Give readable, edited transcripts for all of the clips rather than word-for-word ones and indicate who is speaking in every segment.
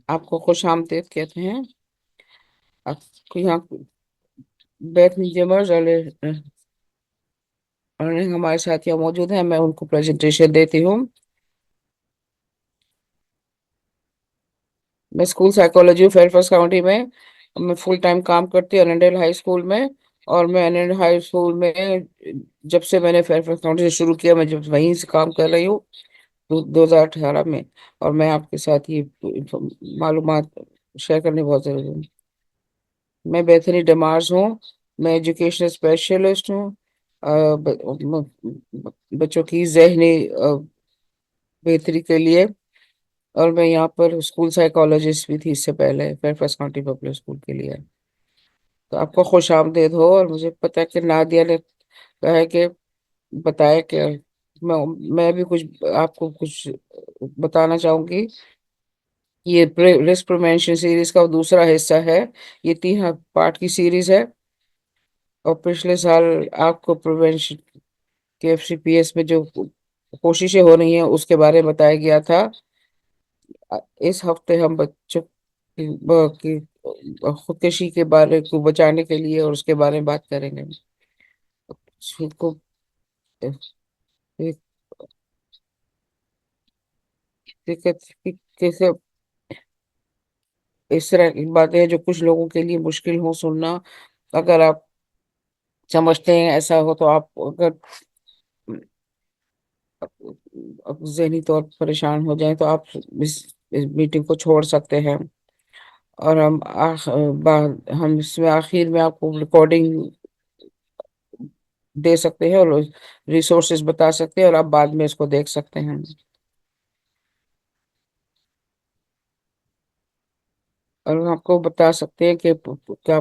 Speaker 1: آپ کو خوش آمدید کہتے ہیں. آپ کو یہاں بیت جمرز ارننگ ہمارے ساتھ یہاں موجود ہیں. میں ان کو پریزنٹیشن دیتی ہوں. میں اسکول سائیکالوجی فیئرفیس کاؤنٹی میں فل ٹائم کام کرتی ہوں ارنڈیل ہائی اسکول میں. اور میں ارنڈیل ہائی اسکول میں جب سے میں نے فیئرفیس کاؤنٹی سے شروع کیا، میں جب وہیں سے کام کر رہی ہوں 2018 میں. اور میں آپ کے ساتھ یہ معلومات شیئر کرنے بہت ضروری ہوں. میں بیتھنی ڈیمارز ہوں. میں ایجوکیشنل اسپیشلسٹ ہوں. بچوں کی ذہنی بہتری کے لیے. اور میں یہاں پر اسکول سائیکالوجسٹ بھی تھی اس سے پہلے فیئرفیس کاؤنٹی پبلک اسکول کے لیے. تو آپ کو خوش آمدید ہو. اور مجھے پتا ہے کہ نادیہ نے کہا ہے کہ بتائے کہ میں میں بھی کچھ آپ کو کچھ بتانا چاہوں گی. یہ رسک پریونشن سیریز کا دوسرا حصہ ہے. یہ 3 پارٹ کی سیریز ہے. اور پچھلے سال آپ کو پریونشن کے FCPS میں جو کوششیں ہو رہی ہیں اس کے بارے میں بتایا گیا تھا. اس ہفتے ہم بچوں کی خودکشی کے بارے کو بچانے کے لیے اور اس کے بارے میں بات کریں گے. اس کو کیسے اس طرح کی باتیں ہیں جو کچھ لوگوں کے لیے مشکل ہو سننا. اگر آپ سمجھتے ہیں ایسا ہو تو آپ اگر ذہنی طور پر پریشان ہو جائیں تو آپ اس میٹنگ کو چھوڑ سکتے ہیں. اور ہم اس میں آخر میں آپ کو ریکارڈنگ دے سکتے ہیں اور ریسورسز بتا سکتے ہیں اور آپ بعد میں اس کو دیکھ سکتے ہیں. اور ہم آپ کو بتا سکتے ہیں کہ کیا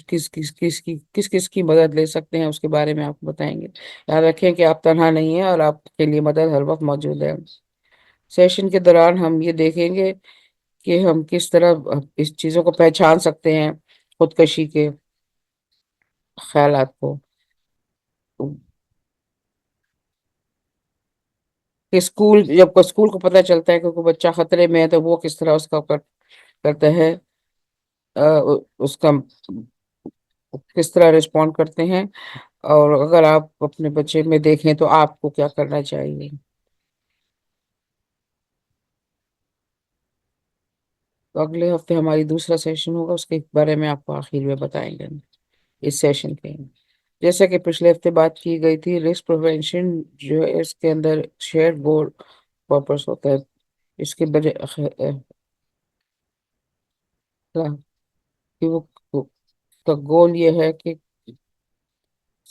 Speaker 1: کس کی مدد لے سکتے ہیں. اس کے بارے میں آپ کو بتائیں گے. یاد رکھیں کہ آپ تنہا نہیں ہیں اور آپ کے لیے مدد ہر وقت موجود ہے. سیشن کے دوران ہم یہ دیکھیں گے کہ ہم کس طرح اس چیزوں کو پہچان سکتے ہیں، خودکشی کے خیالات کو. کہ اسکول کو پتہ چلتا ہے کہ کوئی بچہ خطرے میں ہے تو وہ کس طرح اس کا کرتا ہے، اس کا کس طرح رسپونڈ کرتے ہیں. اور اگر آپ اپنے بچے میں دیکھیں تو آپ کو کیا کرنا چاہیے. تو اگلے ہفتے ہماری دوسرا سیشن ہوگا، اس کے بارے میں آپ کو آخر میں بتائیں گے اس سیشن کے. جیسا کہ پچھلے ہفتے بات کی گئی تھی، رسک پریونشن جو ہے اس کے اندر شیئر گول پرپس ہوتا ہے. اس کے بجائے کہ وہ کا گول یہ ہے کہ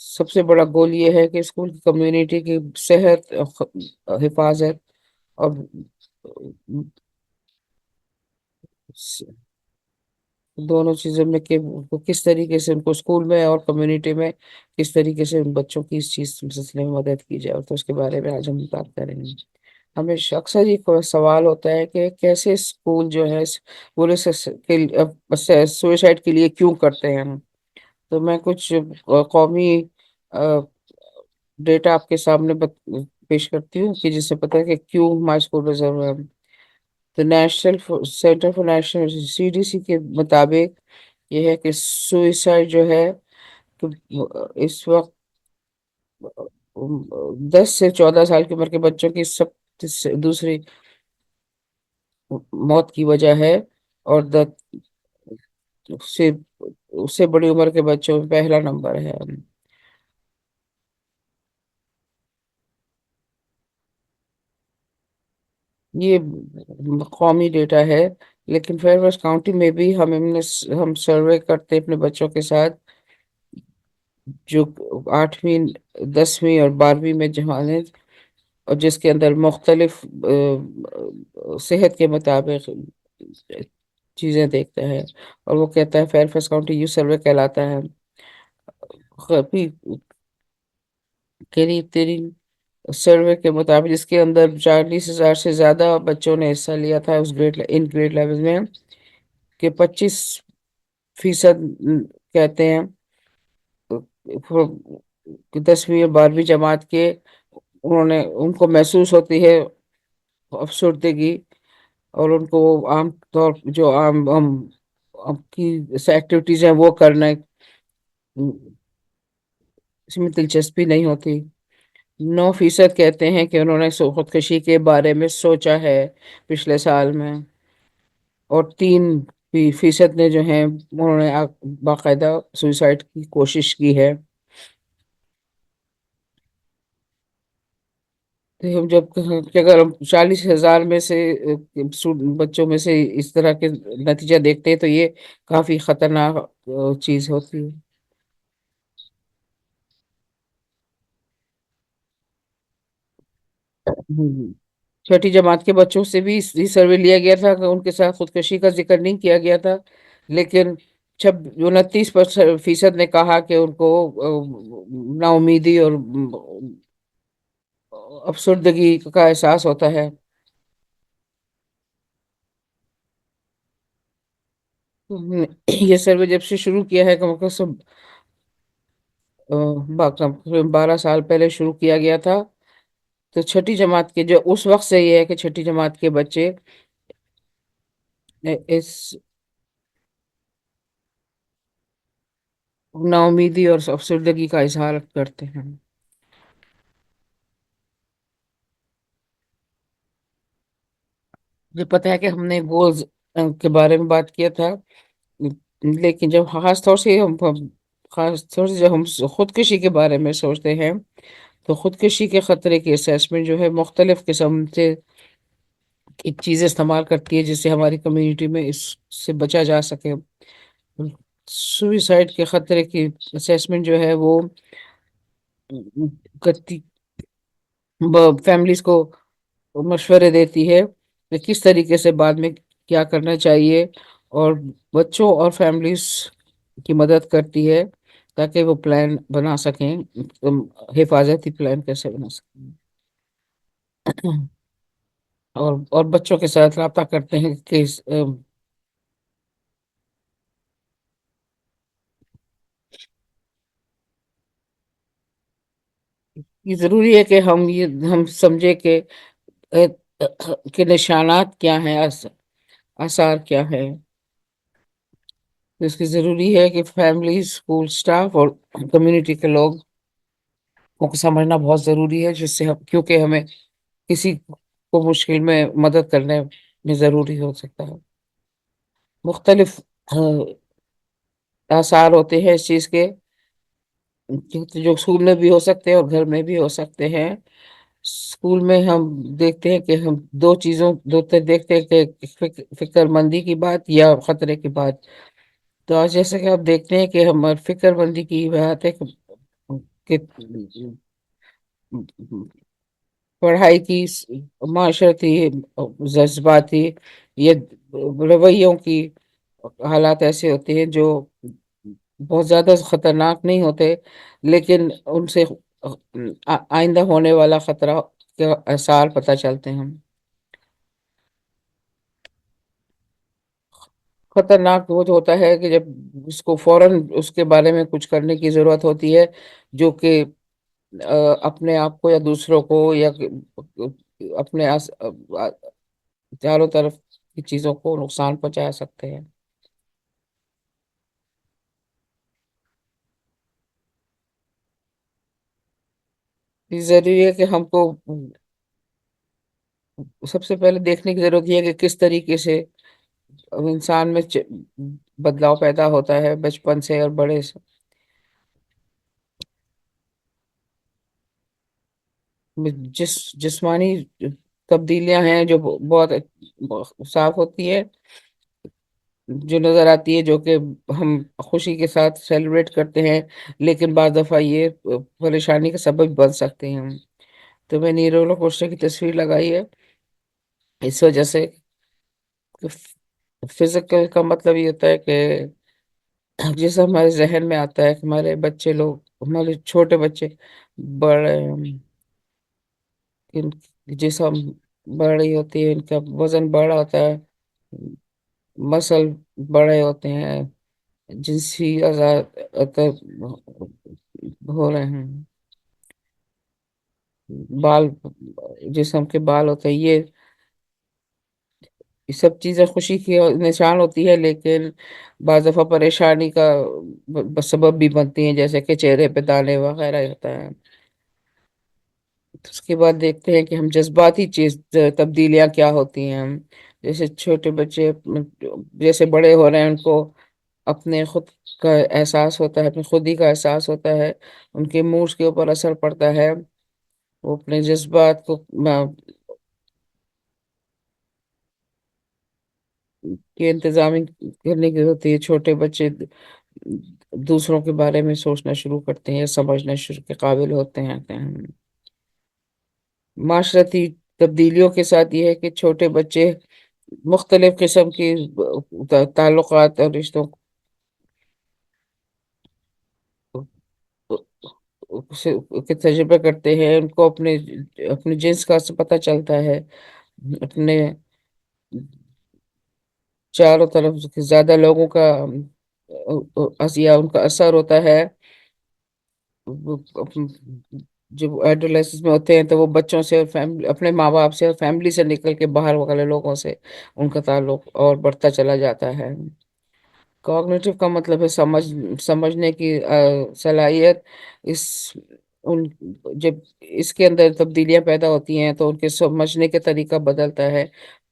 Speaker 1: سب سے بڑا گول یہ ہے کہ اسکول کی کمیونٹی کی صحت، حفاظت اور دونوں چیزوں میں کہ وہ کس طریقے سے ان کو اسکول میں اور کمیونٹی میں کس طریقے سے ان بچوں کی اس چیز سلسلے میں مدد کی جائے. اور تو اس کے بارے میں آج ہم بات کریں گے. ہمیں اکثر یہ سوال ہوتا ہے کہ کیسے اسکول جو ہے پورے سوئسائڈ کے لیے کیوں کرتے ہیں ہم. تو میں کچھ قومی ڈیٹا آپ کے سامنے پیش کرتی ہوں کہ جس سے پتہ ہے کہ کیوں ہمارے اسکول میں ضرورت ہے. تو national centre for national CDC کے مطابق یہ ہے کہ سوئسائڈ جو ہے تو اس وقت 10 سے 14 سال کی عمر کے بچوں کی سب دوسری موت کی وجہ ہے. اور سے اس سے بڑی عمر کے بچوں میں پہلا نمبر ہے. یہ قومی ڈیٹا ہے. لیکن فیئرفیس کاؤنٹی میں بھی ہم سروے کرتے اپنے بچوں کے ساتھ جو 8ویں 10ویں اور 12ویں میں جہاں اور جس کے اندر مختلف صحت کے مطابق چیزیں دیکھتا ہے. اور وہ کہتا ہے فیئرفیس کاؤنٹی یو سروے کہلاتا ہے. قریب ترین سروے کے مطابق جس کے اندر 40,000 سے زیادہ بچوں نے حصہ لیا تھا اس ان گریڈ لیول میں، کہ 25% کہتے ہیں کہ 10ویں اور 12ویں جماعت کے ان کو محسوس ہوتی ہے افسردگی. اور ان کو عام طور جو عام ہم اب کی ایکٹیویٹیز ہیں وہ کرنا، اس میں دلچسپی نہیں ہوتی۔ 9% کہتے ہیں کہ انہوں نے خودکشی کے بارے میں سوچا ہے پچھلے سال میں، اور 3% نے جو ہیں انہوں نے باقاعدہ سوئسائڈ کی کوشش کی ہے۔ تو ہم جب کہ اگر ہم 40,000 میں سے بچوں میں سے اس طرح کے نتیجہ دیکھتے ہیں تو یہ کافی خطرناک چیز ہوتی ہے۔ ہم، چھٹی جماعت کے بچوں سے بھی یہ سروے لیا گیا تھا کہ ان کے ساتھ خودکشی کا ذکر نہیں کیا گیا تھا، لیکن 29% نے کہا کہ ان کو نا امیدی اور افسردگی کا احساس ہوتا ہے۔ یہ سروے جب سے شروع کیا ہے کہ سب 12 سال پہلے شروع کیا گیا تھا، تو چھٹی جماعت کے جو اس وقت سے یہ ہے کہ چھٹی جماعت کے بچے اس نا امیدی اور افسردگی کا اظہار کرتے ہیں۔ مجھے پتا ہے کہ ہم نے گولز کے بارے میں بات کیا تھا، لیکن جب خاص طور سے جب ہم خودکشی کے بارے میں سوچتے ہیں تو خودکشی کے خطرے کی اسیسمنٹ جو ہے مختلف قسم سے ایک چیز استعمال کرتی ہے جس سے ہماری کمیونٹی میں اس سے بچا جا سکے۔ سوئسائڈ کے خطرے کی اسیسمنٹ جو ہے وہ کرتی فیملیز کو مشورے دیتی ہے کہ کس طریقے سے بعد میں کیا کرنا چاہیے، اور بچوں اور فیملیز کی مدد کرتی ہے تاکہ وہ پلان بنا سکیں، حفاظتی پلان کیسے بنا سکیں، اور بچوں کے ساتھ رابطہ کرتے ہیں کہ یہ ضروری ہے کہ ہم سمجھے کہ نشانات کیا ہیں، آثار کیا ہے۔ اس کی ضروری ہے کہ فیملی، اسکول سٹاف اور کمیونٹی کے لوگ کو سمجھنا بہت ضروری ہے، جس سے کیونکہ ہمیں کسی کو مشکل میں مدد کرنے میں ضروری ہو سکتا ہے۔ مختلف آثار ہوتے ہیں اس چیز کے، جو اسکول میں بھی ہو سکتے ہیں اور گھر میں بھی ہو سکتے ہیں۔ اسکول میں ہم دیکھتے ہیں کہ ہم دیکھتے ہیں کہ فکر مندی کی بات یا خطرے کی بات۔ تو آج جیسا کہ آپ دیکھتے ہیں کہ ہماری فکر مندی کی بات ہے کہ پڑھائی کی، معاشرتی، جذباتی، یہ رویوں کی حالات ایسے ہوتے ہیں جو بہت زیادہ خطرناک نہیں ہوتے، لیکن ان سے آئندہ ہونے والا خطرہ کے آثار پتہ چلتے ہیں۔ خطرناک وہ جو ہوتا ہے کہ جب اس کو فوراً اس کے بارے میں کچھ کرنے کی ضرورت ہوتی ہے، جو کہ اپنے آپ کو یا دوسروں کو یا اپنے چاروں طرف کی چیزوں کو نقصان پہنچا سکتے ہیں۔ اس ضروری ہے کہ ہم کو سب سے پہلے دیکھنے کی ضرورت یہ ہے کہ کس طریقے سے انسان میں بدلاؤ پیدا ہوتا ہے بچپن سے اور بڑے سے۔ جسمانی تبدیلیاں ہیں جو بہت صاف ہوتی ہے، جو نظر آتی ہے، جو کہ ہم خوشی کے ساتھ سیلیبریٹ کرتے ہیں، لیکن بعض دفعہ یہ پریشانی کا سبب بن سکتے ہیں۔ تو میں نے رولر کوسٹر کی تصویر لگائی ہے اس وجہ سے کہ فزیکل کا مطلب یہ ہوتا ہے کہ جیسا ہمارے ذہن میں آتا ہے کہ ہمارے بچے لوگ، ہمارے چھوٹے بچے بڑے، ان کی جسم بڑی ہوتی ہے، ان کا وزن بڑا ہوتا ہے، مسل بڑے ہوتے ہیں، جنسی آزاد ہو رہے ہیں، بال، جسم کے بال ہوتے ہیں، یہ یہ سب چیزیں خوشی کی نشان ہوتی ہے، لیکن بعض دفعہ پریشانی کا سبب بھی بنتی ہیں، جیسے کہ چہرے پہ دانے وغیرہ ہوتا ہے۔ اس کے بعد دیکھتے ہیں کہ ہم جذباتی چیز تبدیلیاں کیا ہوتی ہیں ہم، جیسے چھوٹے بچے جیسے بڑے ہو رہے ہیں، ان کو اپنے خود کا احساس ہوتا ہے، اپنی خودی کا احساس ہوتا ہے، ان کے موڈز کے اوپر اثر پڑتا ہے، وہ اپنے جذبات کو کی انتظامی کرنے کی ہوتی ہے۔ چھوٹے بچے دوسروں کے بارے میں سوچنا شروع کرتے ہیں یا سمجھنا شروع کے قابل ہوتے ہیں۔ معاشرتی تبدیلیوں کے ساتھ یہ ہے کہ چھوٹے بچے مختلف قسم کی تعلقات اور رشتوں کے تجربے کرتے ہیں، ان کو اپنے جنس کا پتہ چلتا ہے، اپنے چاروں طرف زیادہ لوگوں کا یا ان کا اثر ہوتا ہے۔ جب ایڈولسنس میں ہوتے ہیں تو وہ بچوں سے اور اپنے ماں باپ سے اور فیملی سے نکل کے باہر والے لوگوں سے ان کا تعلق اور بڑھتا چلا جاتا ہے۔ کوگنیٹو کا مطلب ہے سمجھنے کی صلاحیت۔ اس ان جب اس کے اندر تبدیلیاں پیدا ہوتی ہیں تو ان کے سمجھنے کے طریقہ بدلتا ہے،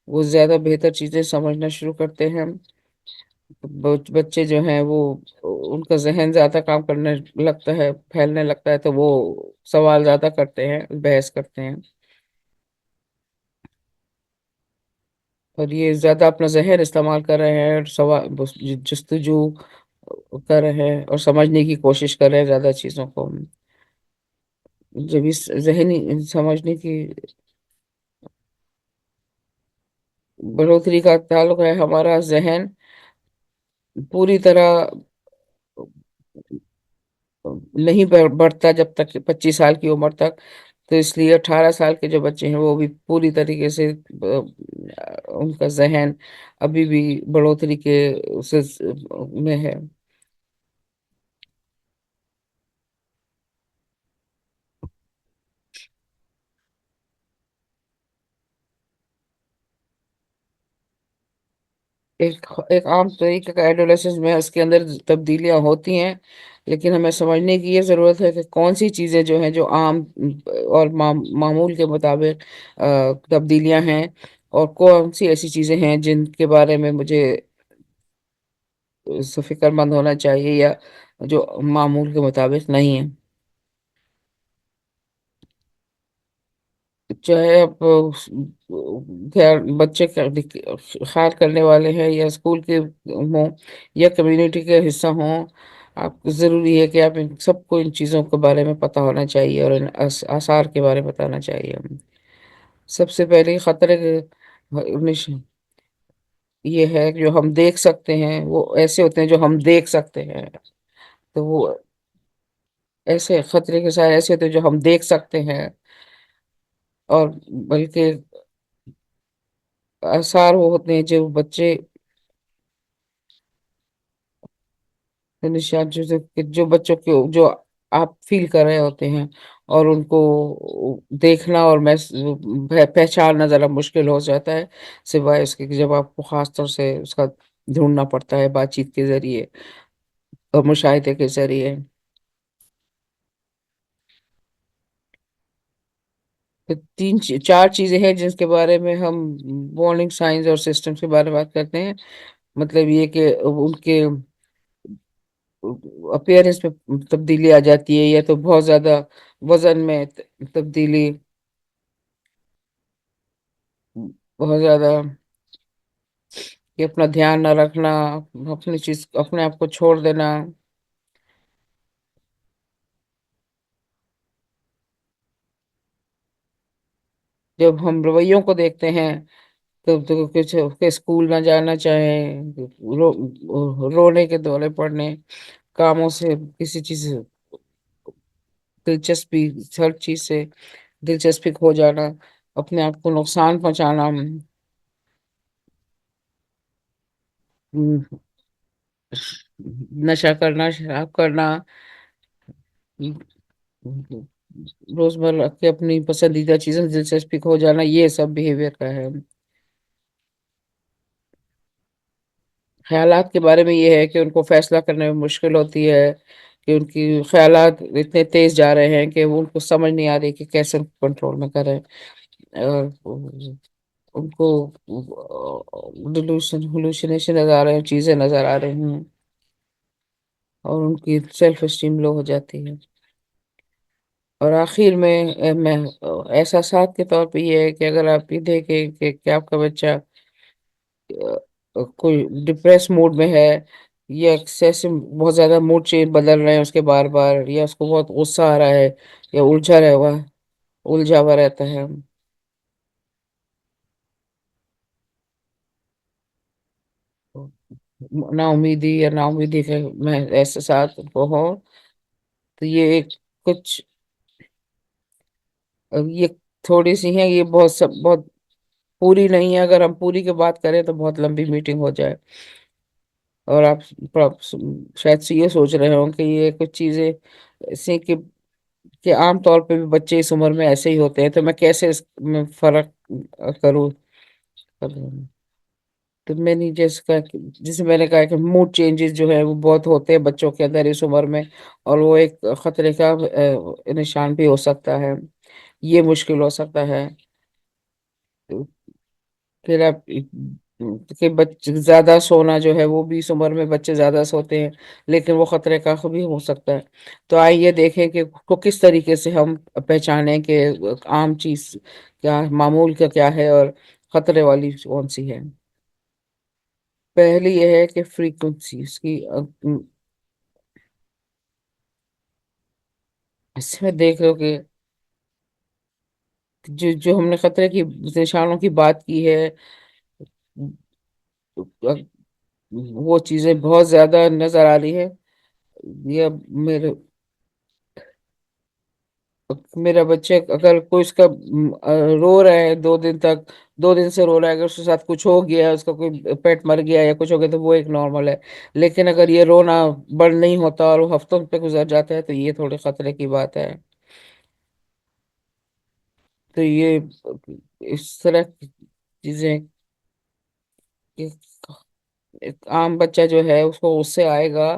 Speaker 1: وہ زیادہ بہتر چیزیں سمجھنا شروع کرتے ہیں۔ بچے جو ہیں وہ ان کا ذہن زیادہ کام کرنے لگتا ہے، پھیلنے لگتا ہے، تو وہ سوال زیادہ کرتے ہیں، بحث کرتے ہیں، اور یہ زیادہ اپنا ذہن استعمال کر رہے ہیں، اور جستجو کر رہے ہیں اور سمجھنے کی کوشش کر رہے ہیں زیادہ چیزوں کو۔ جب اس ذہنی سمجھنے کی بڑھوتری کا تعلق ہے، ہمارا ذہن پوری طرح نہیں بڑھتا جب تک 25 سال کی عمر تک، تو اس لیے 18 سال کے جو بچے ہیں وہ بھی پوری طریقے سے ان کا ذہن ابھی بھی بڑھوتری کے میں ہے۔ ایک عام طریقے کا ایڈولیسنس میں اس کے اندر تبدیلیاں ہوتی ہیں، لیکن ہمیں سمجھنے کی یہ ضرورت ہے کہ کون سی چیزیں جو ہیں جو عام اور معمول کے مطابق تبدیلیاں ہیں، اور کون سی ایسی چیزیں ہیں جن کے بارے میں مجھے فکر مند ہونا چاہیے یا جو معمول کے مطابق نہیں ہے۔ چاہے آپ بچے کا خیال کرنے والے ہیں یا اسکول کے ہوں یا کمیونٹی کے حصہ ہوں، آپ کو ضروری ہے کہ آپ ان سب کو ان چیزوں کے بارے میں پتہ ہونا چاہیے اور ان آثار کے بارے میں بتانا چاہیے۔ سب سے پہلے خطرے یہ ہے کہ جو ہم دیکھ سکتے ہیں وہ ایسے ہوتے ہیں جو ہم دیکھ سکتے ہیں، تو وہ ایسے خطرے کے ساتھ ایسے ہوتے ہیں جو ہم دیکھ سکتے ہیں، اور بلکہ آثار وہ ہوتے ہیں جو بچے نشان جو بچوں کے جو آپ فیل کر رہے ہوتے ہیں، اور ان کو دیکھنا اور پہچاننا ذرا مشکل ہو جاتا ہے، سوائے اس کے کہ جب آپ کو خاص طور سے اس کا ڈھونڈنا پڑتا ہے بات چیت کے ذریعے اور مشاہدے کے ذریعے۔ تو چار چیزیں ہیں جن کے بارے میں ہم وارننگ سائنز اور سسٹمز کے بارے میں بات کرتے ہیں۔ مطلب یہ کہ ان کے اپیئرنس میں تبدیلی آ جاتی ہے، یا تو بہت زیادہ وزن میں تبدیلی، بہت زیادہ کہ اپنا دھیان نہ رکھنا، اپنے آپ کو چھوڑ دینا۔ جب ہم رویوں کو دیکھتے ہیں تو کچھ کہ اسکول نہ جانا چاہیں، رونے کے دورے پڑنے، کاموں سے کسی چیز دلچسپی ہر چیز سے دلچسپی کھو جانا، اپنے آپ کو نقصان پہنچانا، نشہ کرنا، شراب کرنا، روزمرہ کے اپنی پسندیدہ چیزیں دلچسپی کھو جانا، یہ سب بیہیویئر کا ہے۔ خیالات کے بارے میں یہ ہے کہ ان کو فیصلہ کرنے میں مشکل ہوتی ہے، کہ ان کی خیالات اتنے تیز جا رہے ہیں کہ وہ ان کو سمجھ نہیں آ رہی کہ کیسے ان کو کنٹرول میں کریں، اور ان کو ہلوسینیشن نظر آ رہے ہیں، چیزیں نظر آ رہی ہیں، اور ان کی سیلف اسٹیم لو ہو جاتی ہے، اور آخر میں میں احساسات کے طور پہ یہ ہے کہ اگر آپ یہ دیکھیں کہ آپ کا بچہ کوئی ڈپریس موڈ میں ہے، یا ایکسیس بہت زیادہ موڈ چینج بدل رہے ہیں اس کے بار بار، یا اس کو بہت غصہ آ رہا ہے، یا الجھا ہوا رہتا ہے، نا امیدی یا نا امیدی کے میں احساسات کو ہوں، تو یہ ایک کچھ یہ تھوڑی سی ہیں، یہ بہت پوری نہیں ہے، اگر ہم پوری کی بات کریں تو بہت لمبی میٹنگ ہو جائے، اور آپ شاید سے یہ سوچ رہے ہوں کہ یہ کچھ چیزیں ایسی کہ عام طور پہ بھی بچے اس عمر میں ایسے ہی ہوتے ہیں، تو میں کیسے اس میں فرق کروں؟ تو میں نے جیسے میں نے کہا کہ موڈ چینجز جو ہے وہ بہت ہوتے ہیں بچوں کے اندر اس عمر میں، اور وہ ایک خطرے کا نشان بھی ہو سکتا ہے، یہ مشکل ہو سکتا ہے پھر آپ کہ زیادہ سونا جو ہے وہ بھی اس عمر میں بچے زیادہ سوتے ہیں، لیکن وہ خطرے کا بھی ہو سکتا ہے، تو آئیے دیکھیں کہ کو کس طریقے سے ہم پہچانیں کہ عام چیز کیا، معمول کا کیا ہے، اور خطرے والی کون سی ہے۔ پہلی یہ ہے کہ فریکوینسی اس کی اس میں دیکھ لو کہ جو ہم نے خطرے کی نشانوں کی بات کی ہے، وہ چیزیں بہت زیادہ نظر آ رہی ہے، یا میرے میرا بچہ اگر کوئی اس کا رو رہا ہے 2 دن تک، 2 دن سے رو رہا ہے، اگر اس کے ساتھ کچھ ہو گیا، اس کا کوئی پیٹ مر گیا یا کچھ ہو گیا، تو وہ ایک نارمل ہے، لیکن اگر یہ رونا بند نہیں ہوتا اور وہ ہفتوں پہ گزر جاتا ہے، تو یہ تھوڑے خطرے کی بات ہے، تو یہ اس طرح کی چیزیں کہ ایک عام بچہ جو ہے اس کو غصے آئے گا،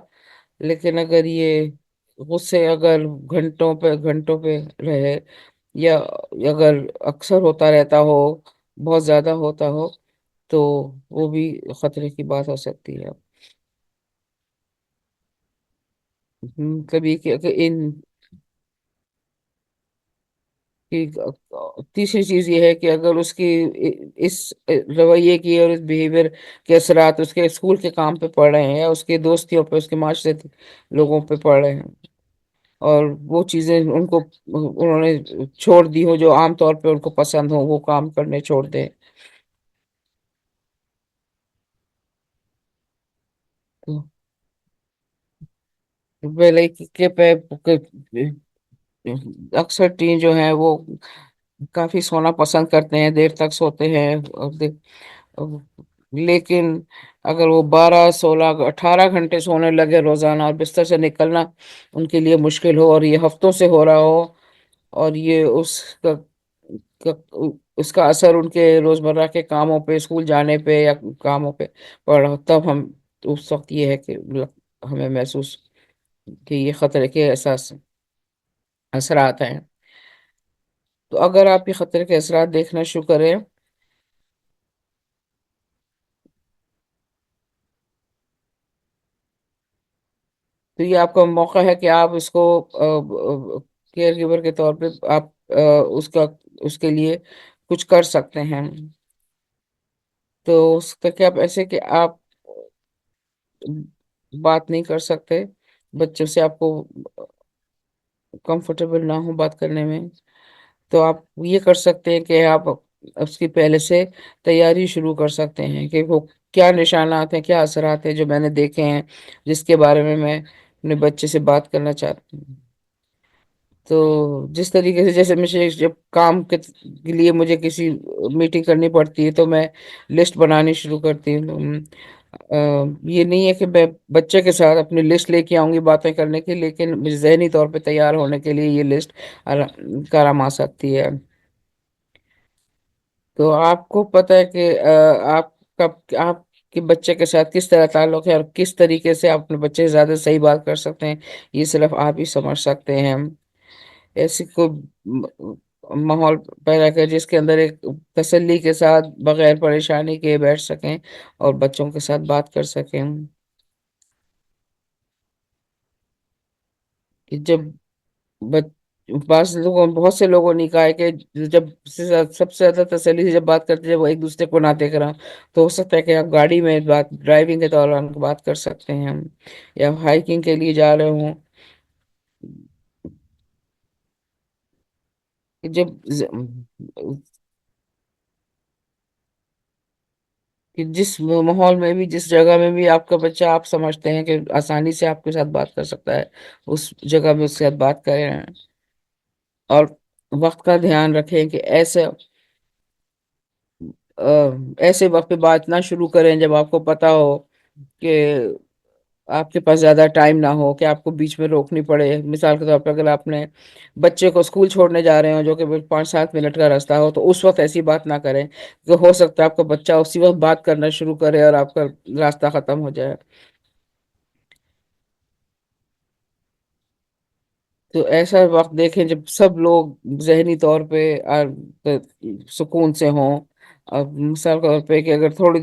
Speaker 1: لیکن اگر یہ غصے اگر گھنٹوں پہ رہے، یا اگر اکثر ہوتا رہتا ہو، بہت زیادہ ہوتا ہو، تو وہ بھی خطرے کی بات ہو سکتی ہے۔ کبھی کہ کہ تیسری چیز یہ ہے کہ اگر اس کی اس رویے کی اور اس بیہیویئر کے اثرات اس کے اسکول کے کام پہ پڑ رہے ہیں، یا اس کے دوستیوں پہ، اس کے معاشرتی لوگوں پہ پڑ رہے ہیں، اور وہ چیزیں انہوں نے چھوڑ دی ہو جو عام طور پہ ان کو پسند ہو، وہ کام کرنے چھوڑ دیں، تو پہلے کے پہ اکثر ٹین جو ہیں وہ کافی سونا پسند کرتے ہیں، دیر تک سوتے ہیں، لیکن اگر وہ 12 16 18 گھنٹے سونے لگے روزانہ، اور بستر سے نکلنا ان کے لیے مشکل ہو، اور یہ ہفتوں سے ہو رہا ہو، اور یہ کا- اس کا اثر ان کے روزمرہ کے کاموں پہ، اسکول جانے پہ یا کاموں پہ پڑ رہا ہو، تب ہم اس وقت یہ ہے کہ ہمیں محسوس کہ یہ خطرے کے اثرات ہیں، تو اگر آپ یہ خطرے کے اثرات دیکھنا شروع کریں، تو یہ آپ کا موقع ہے کہ آپ اس کو کیئر گیور کے طور پہ آپ اس کا اس کے لیے کچھ کر سکتے ہیں، تو اس کا کیا ایسے کہ آپ بات نہیں کر سکتے بچوں سے، آپ کو کمفرٹیبل نہ ہو بات کرنے میں، تو آپ یہ کر سکتے ہیں کہ آپ اس کی پہلے سے تیاری شروع کر سکتے ہیں کہ وہ کیا نشانات ہیں، کیا اثرات ہیں جو میں نے دیکھے ہیں، جس کے بارے میں اپنے بچے سے بات کرنا چاہتی ہوں، تو جس طریقے سے جیسے مجھے جب کام کے لیے مجھے کسی میٹنگ کرنی پڑتی ہے، تو میں لسٹ بنانی شروع کرتی ہوں، یہ نہیں ہے کہ میں بچے کے ساتھ اپنی لسٹ لے کے آؤں گی باتیں کرنے کی، لیکن مجھے ذہنی طور پہ تیار ہونے کے لیے یہ لسٹ کام آ سکتی ہے، تو آپ کو پتہ ہے کہ آپ کہ بچے کے ساتھ کس طرح تعلق ہے اور کس طریقے سے آپ اپنے بچے سے زیادہ صحیح بات کر سکتے ہیں، یہ صرف آپ ہی سمجھ سکتے ہیں۔ ایسی کوئی ماحول پیدا کر جس کے اندر ایک تسلی کے ساتھ بغیر پریشانی کے بیٹھ سکیں اور بچوں کے ساتھ بات کر سکیں، کہ جب بچ بہت سے لوگوں نے کہا ہے کہ جب سب سے زیادہ تسلی سے جب بات کرتے ہیں جب وہ ایک دوسرے کو نہ دیکھ رہا، تو ہو سکتا ہے کہ آپ گاڑی میں ڈرائیونگ کے دوران بات کر سکتے ہیں ہم، یا ہائیکنگ کے لیے جا رہے ہوں، کہ جب کہ جس ماحول میں بھی جس جگہ میں بھی آپ کا بچہ آپ سمجھتے ہیں کہ آسانی سے آپ کے ساتھ بات کر سکتا ہے، اس جگہ میں اس کے ساتھ بات کریں، اور وقت کا دھیان رکھیں کہ ایسے وقت پہ بات نہ شروع کریں جب آپ کو پتا ہو کہ آپ کے پاس زیادہ ٹائم نہ ہو، کہ آپ کو بیچ میں روکنی پڑے۔ مثال کے طور پر اگر آپ نے بچے کو اسکول چھوڑنے جا رہے ہو جو کہ 5-7 منٹ کا راستہ ہو، تو اس وقت ایسی بات نہ کریں کہ ہو سکتا ہے آپ کا بچہ اسی وقت بات کرنا شروع کرے اور آپ کا راستہ ختم ہو جائے۔ تو ایسا وقت دیکھیں جب سب لوگ ذہنی طور پہ سکون سے ہوں، اور مثال کے طور پہ کہ اگر تھوڑی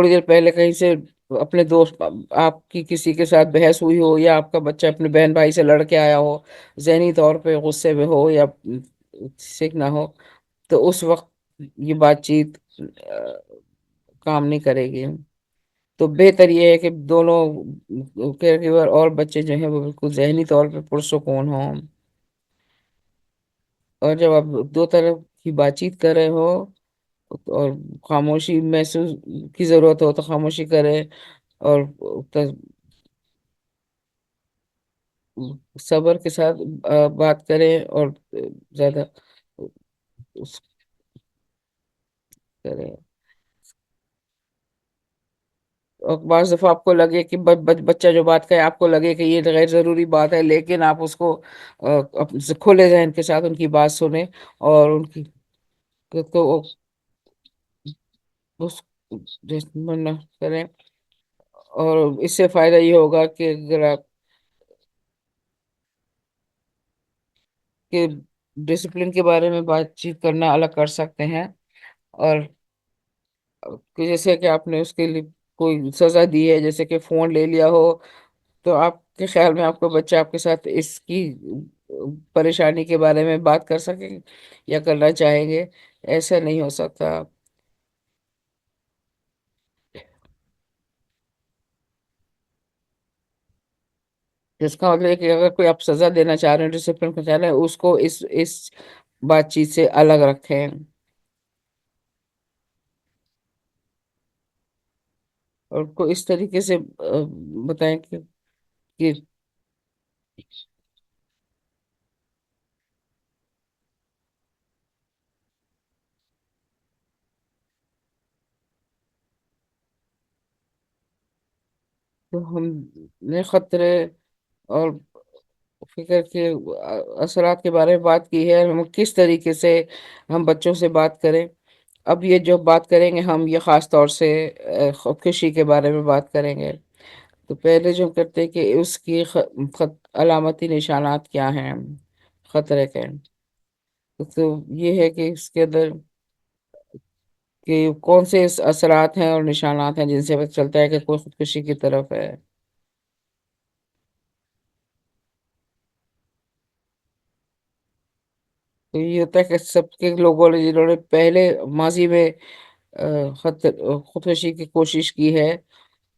Speaker 1: دیر پہلے کہیں سے اپنے دوست آپ کی کسی کے ساتھ بحث ہوئی ہو، یا آپ کا بچہ اپنے بہن بھائی سے لڑ کے آیا ہو، ذہنی طور پہ غصے میں ہو یا سیکھ نہ ہو، تو اس وقت یہ بات چیت کام نہیں کرے گی۔ تو بہتر یہ ہے کہ دونوں کیئر گیور اور بچے جو ہیں وہ بالکل ذہنی طور پہ پرسکون ہوں، اور جب آپ دو طرف کی بات چیت کر رہے ہو اور خاموشی محسوس کی ضرورت ہو تو خاموشی کریں، اور ت- صبر کے ساتھ بات کریں، اور زیادہ اس کریں، اور بعض دفعہ آپ کو لگے کہ بچہ جو بات کرے آپ کو لگے کہ یہ غیر ضروری بات ہے، لیکن آپ اس کو کھلے ذہن کے ساتھ ان کی بات سنیں، اور ان کی تو اس نہ کریں، اور اس سے فائدہ یہ ہوگا کہ اگر آپ کے ڈسپلن کے بارے میں بات چیت کرنا الگ کر سکتے ہیں، اور کہ جیسے کہ آپ نے اس کے لیے کوئی سزا دی ہے جیسے کہ فون لے لیا ہو، تو آپ کے خیال میں آپ کا بچہ آپ کے ساتھ اس کی پریشانی کے بارے میں بات کر سکیں گے یا کرنا چاہیں گے؟ ایسا نہیں ہو سکتا۔ جس کا مطلب ہے کہ اگر کوئی آپ سزا دینا چاہ رہے ہیں، ڈسپلن کو چاہ رہے ہیں، اس کو اس بات چیت سے الگ رکھیں، اور کو اس طریقے سے بتائیں کہ تو ہم نے خطرے اور فکر کے اثرات کے بارے میں بات کی ہے، ہم کس طریقے سے ہم بچوں سے بات کریں۔ اب یہ جو بات کریں گے ہم، یہ خاص طور سے خودکشی کے بارے میں بات کریں گے۔ تو پہلے جو ہم کرتے ہیں کہ اس کی علامتی نشانات کیا ہیں خطرے کے، تو یہ ہے کہ اس کے اندر کہ کون سے اثرات ہیں اور نشانات ہیں جن سے پتہ چلتا ہے کہ کوئی خودکشی کی طرف ہے۔ تو یہ ہوتا ہے کہ سب کے لوگوں نے جنہوں نے پہلے ماضی میں خودکشی کی کوشش کی ہے،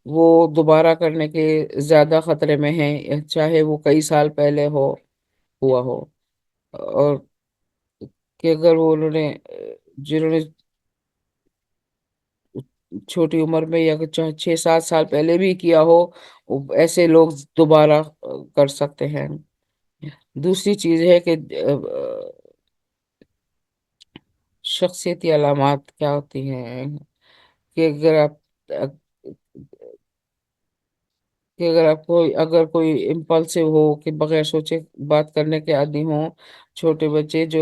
Speaker 1: وہ دوبارہ کرنے کے زیادہ خطرے میں ہیں، چاہے وہ کئی سال پہلے ہوا ہو، اور کہ اگر وہ جنہوں نے چھوٹی عمر میں یا 6-7 سال پہلے بھی کیا ہو، ایسے لوگ دوبارہ کر سکتے ہیں۔ دوسری چیز ہے کہ شخصیتی علامات کیا ہوتی ہیں، کہ اگر کوئی امپلسو ہو، کہ بغیر سوچے بات کرنے کے عادی ہوں، چھوٹے بچے جو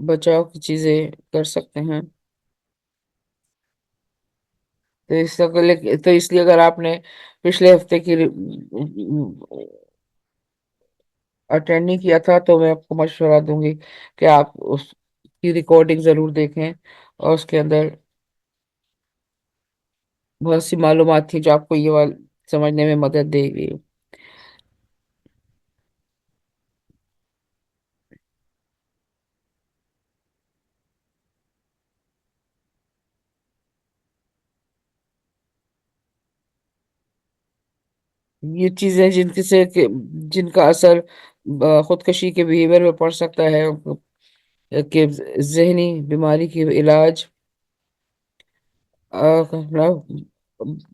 Speaker 1: بچاؤ کی چیزیں کر سکتے ہیں. تو اس لیے اگر آپ نے پچھلے ہفتے کی اٹینڈ نہیں کیا تھا تو میں آپ کو مشورہ دوں گی کہ آپ اس کی ریکارڈنگ ضرور دیکھیں، اور اس کے اندر بہت سی معلومات تھی جو آپ کو سمجھنے میں مدد دے گی. یہ چیزیں جن کا اثر خودکشی کے بیہیویئر میں پڑ سکتا ہے، کہ ذہنی بیماری کی علاج،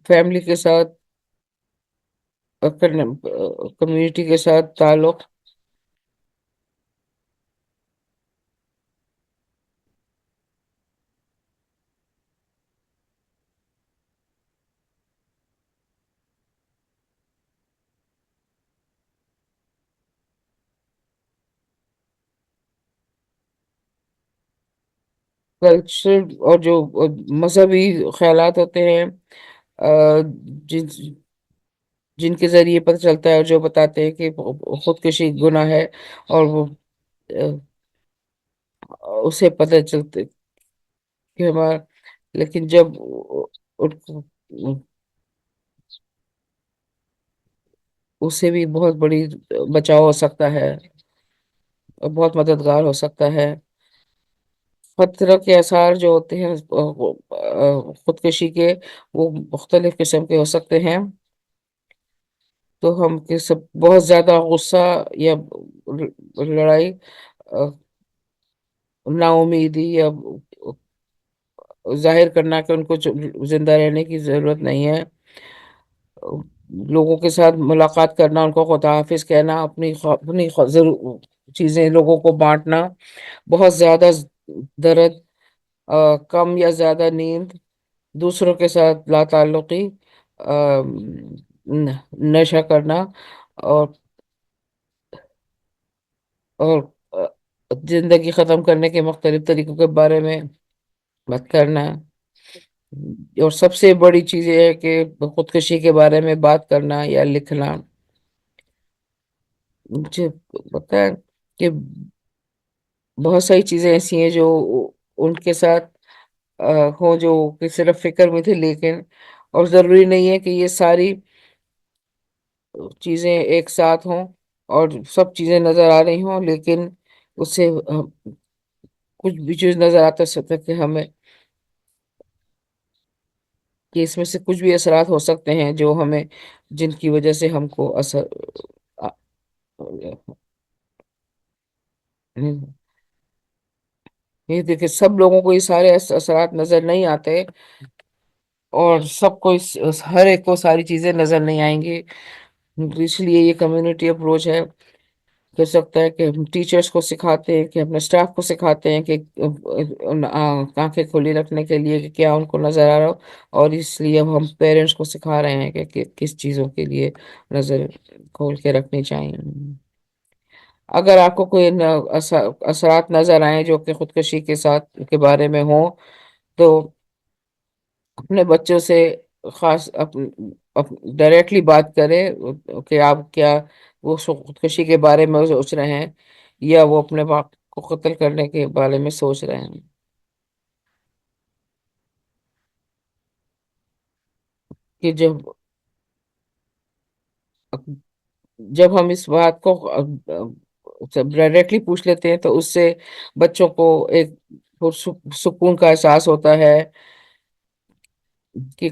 Speaker 1: فیملی کے ساتھ، کمیونٹی کے ساتھ تعلق. کلچر اور جو مذہبی خیالات ہوتے ہیں، آ، جن جن کے ذریعے پتہ چلتا ہے، اور جو بتاتے ہیں کہ خودکشی گناہ ہے، اور وہ آ، اسے پتہ چلتا کہ ہمارا، لیکن جب اس سے بھی بہت بڑی بچاؤ ہو سکتا ہے، اور بہت مددگار ہو سکتا ہے. خطرہ کے آثار جو ہوتے ہیں خودکشی کے، وہ مختلف قسم کے ہو سکتے ہیں. تو ہم بہت زیادہ غصہ، یا لڑائی، آ، نا امیدی، یا ظاہر کرنا کہ ان کو زندہ رہنے کی ضرورت نہیں ہے، لوگوں کے ساتھ ملاقات کرنا، ان کو خدا حافظ کہنا، چیزیں لوگوں کو بانٹنا، بہت زیادہ درد، کم یا زیادہ نیند، دوسروں کے ساتھ لا تعلقی، آ، نشہ کرنا، اور اور آ، زندگی ختم کرنے کے مختلف طریقوں کے بارے میں بات کرنا. اور سب سے بڑی چیز یہ ہے کہ خودکشی کے بارے میں بات کرنا یا لکھنا. مجھے پتا ہے کہ بہت ساری چیزیں ایسی ہیں جو ان کے ساتھ ہوں، جو کہ صرف فکر میں تھی، لیکن اور ضروری نہیں ہے کہ یہ ساری چیزیں ایک ساتھ ہوں اور سب چیزیں نظر آ رہی ہوں، لیکن اس سے کچھ بھی چیز نظر آتا سکتا کہ ہمیں، کہ اس میں سے کچھ بھی اثرات ہو سکتے ہیں جو ہمیں، جن کی وجہ سے ہم کو اثر آ- یہ دیکھیں، سب لوگوں کو یہ سارے اثرات نظر نہیں آتے، اور سب کو ہر ایک کو ساری چیزیں نظر نہیں آئیں گی. اس لیے یہ کمیونٹی اپروچ ہے. ہو سکتا ہے کہ ہم ٹیچرز کو سکھاتے ہیں، کہ اپنے اسٹاف کو سکھاتے ہیں کہ آنکھیں کھلی رکھنے کے لیے کہ کیا ان کو نظر آ رہا ہو، اور اس لیے اب ہم پیرنٹس کو سکھا رہے ہیں کہ کس چیزوں کے لیے نظر کھول کے رکھنی چاہیے. اگر آپ کو کوئی اثرات نظر آئیں جو کہ خودکشی کے بارے میں ہوں، تو اپنے بچوں سے خاص ڈائریکٹلی بات کریں کہ آپ کیا وہ خودکشی کے بارے میں سوچ رہے ہیں، یا وہ اپنے باپ کو قتل کرنے کے بارے میں سوچ رہے ہیں. کہ جب ہم اس بات کو ڈائریکٹلی پوچھ لیتے ہیں، تو اس سے بچوں کو ایک سکون کا احساس ہوتا ہے، کہ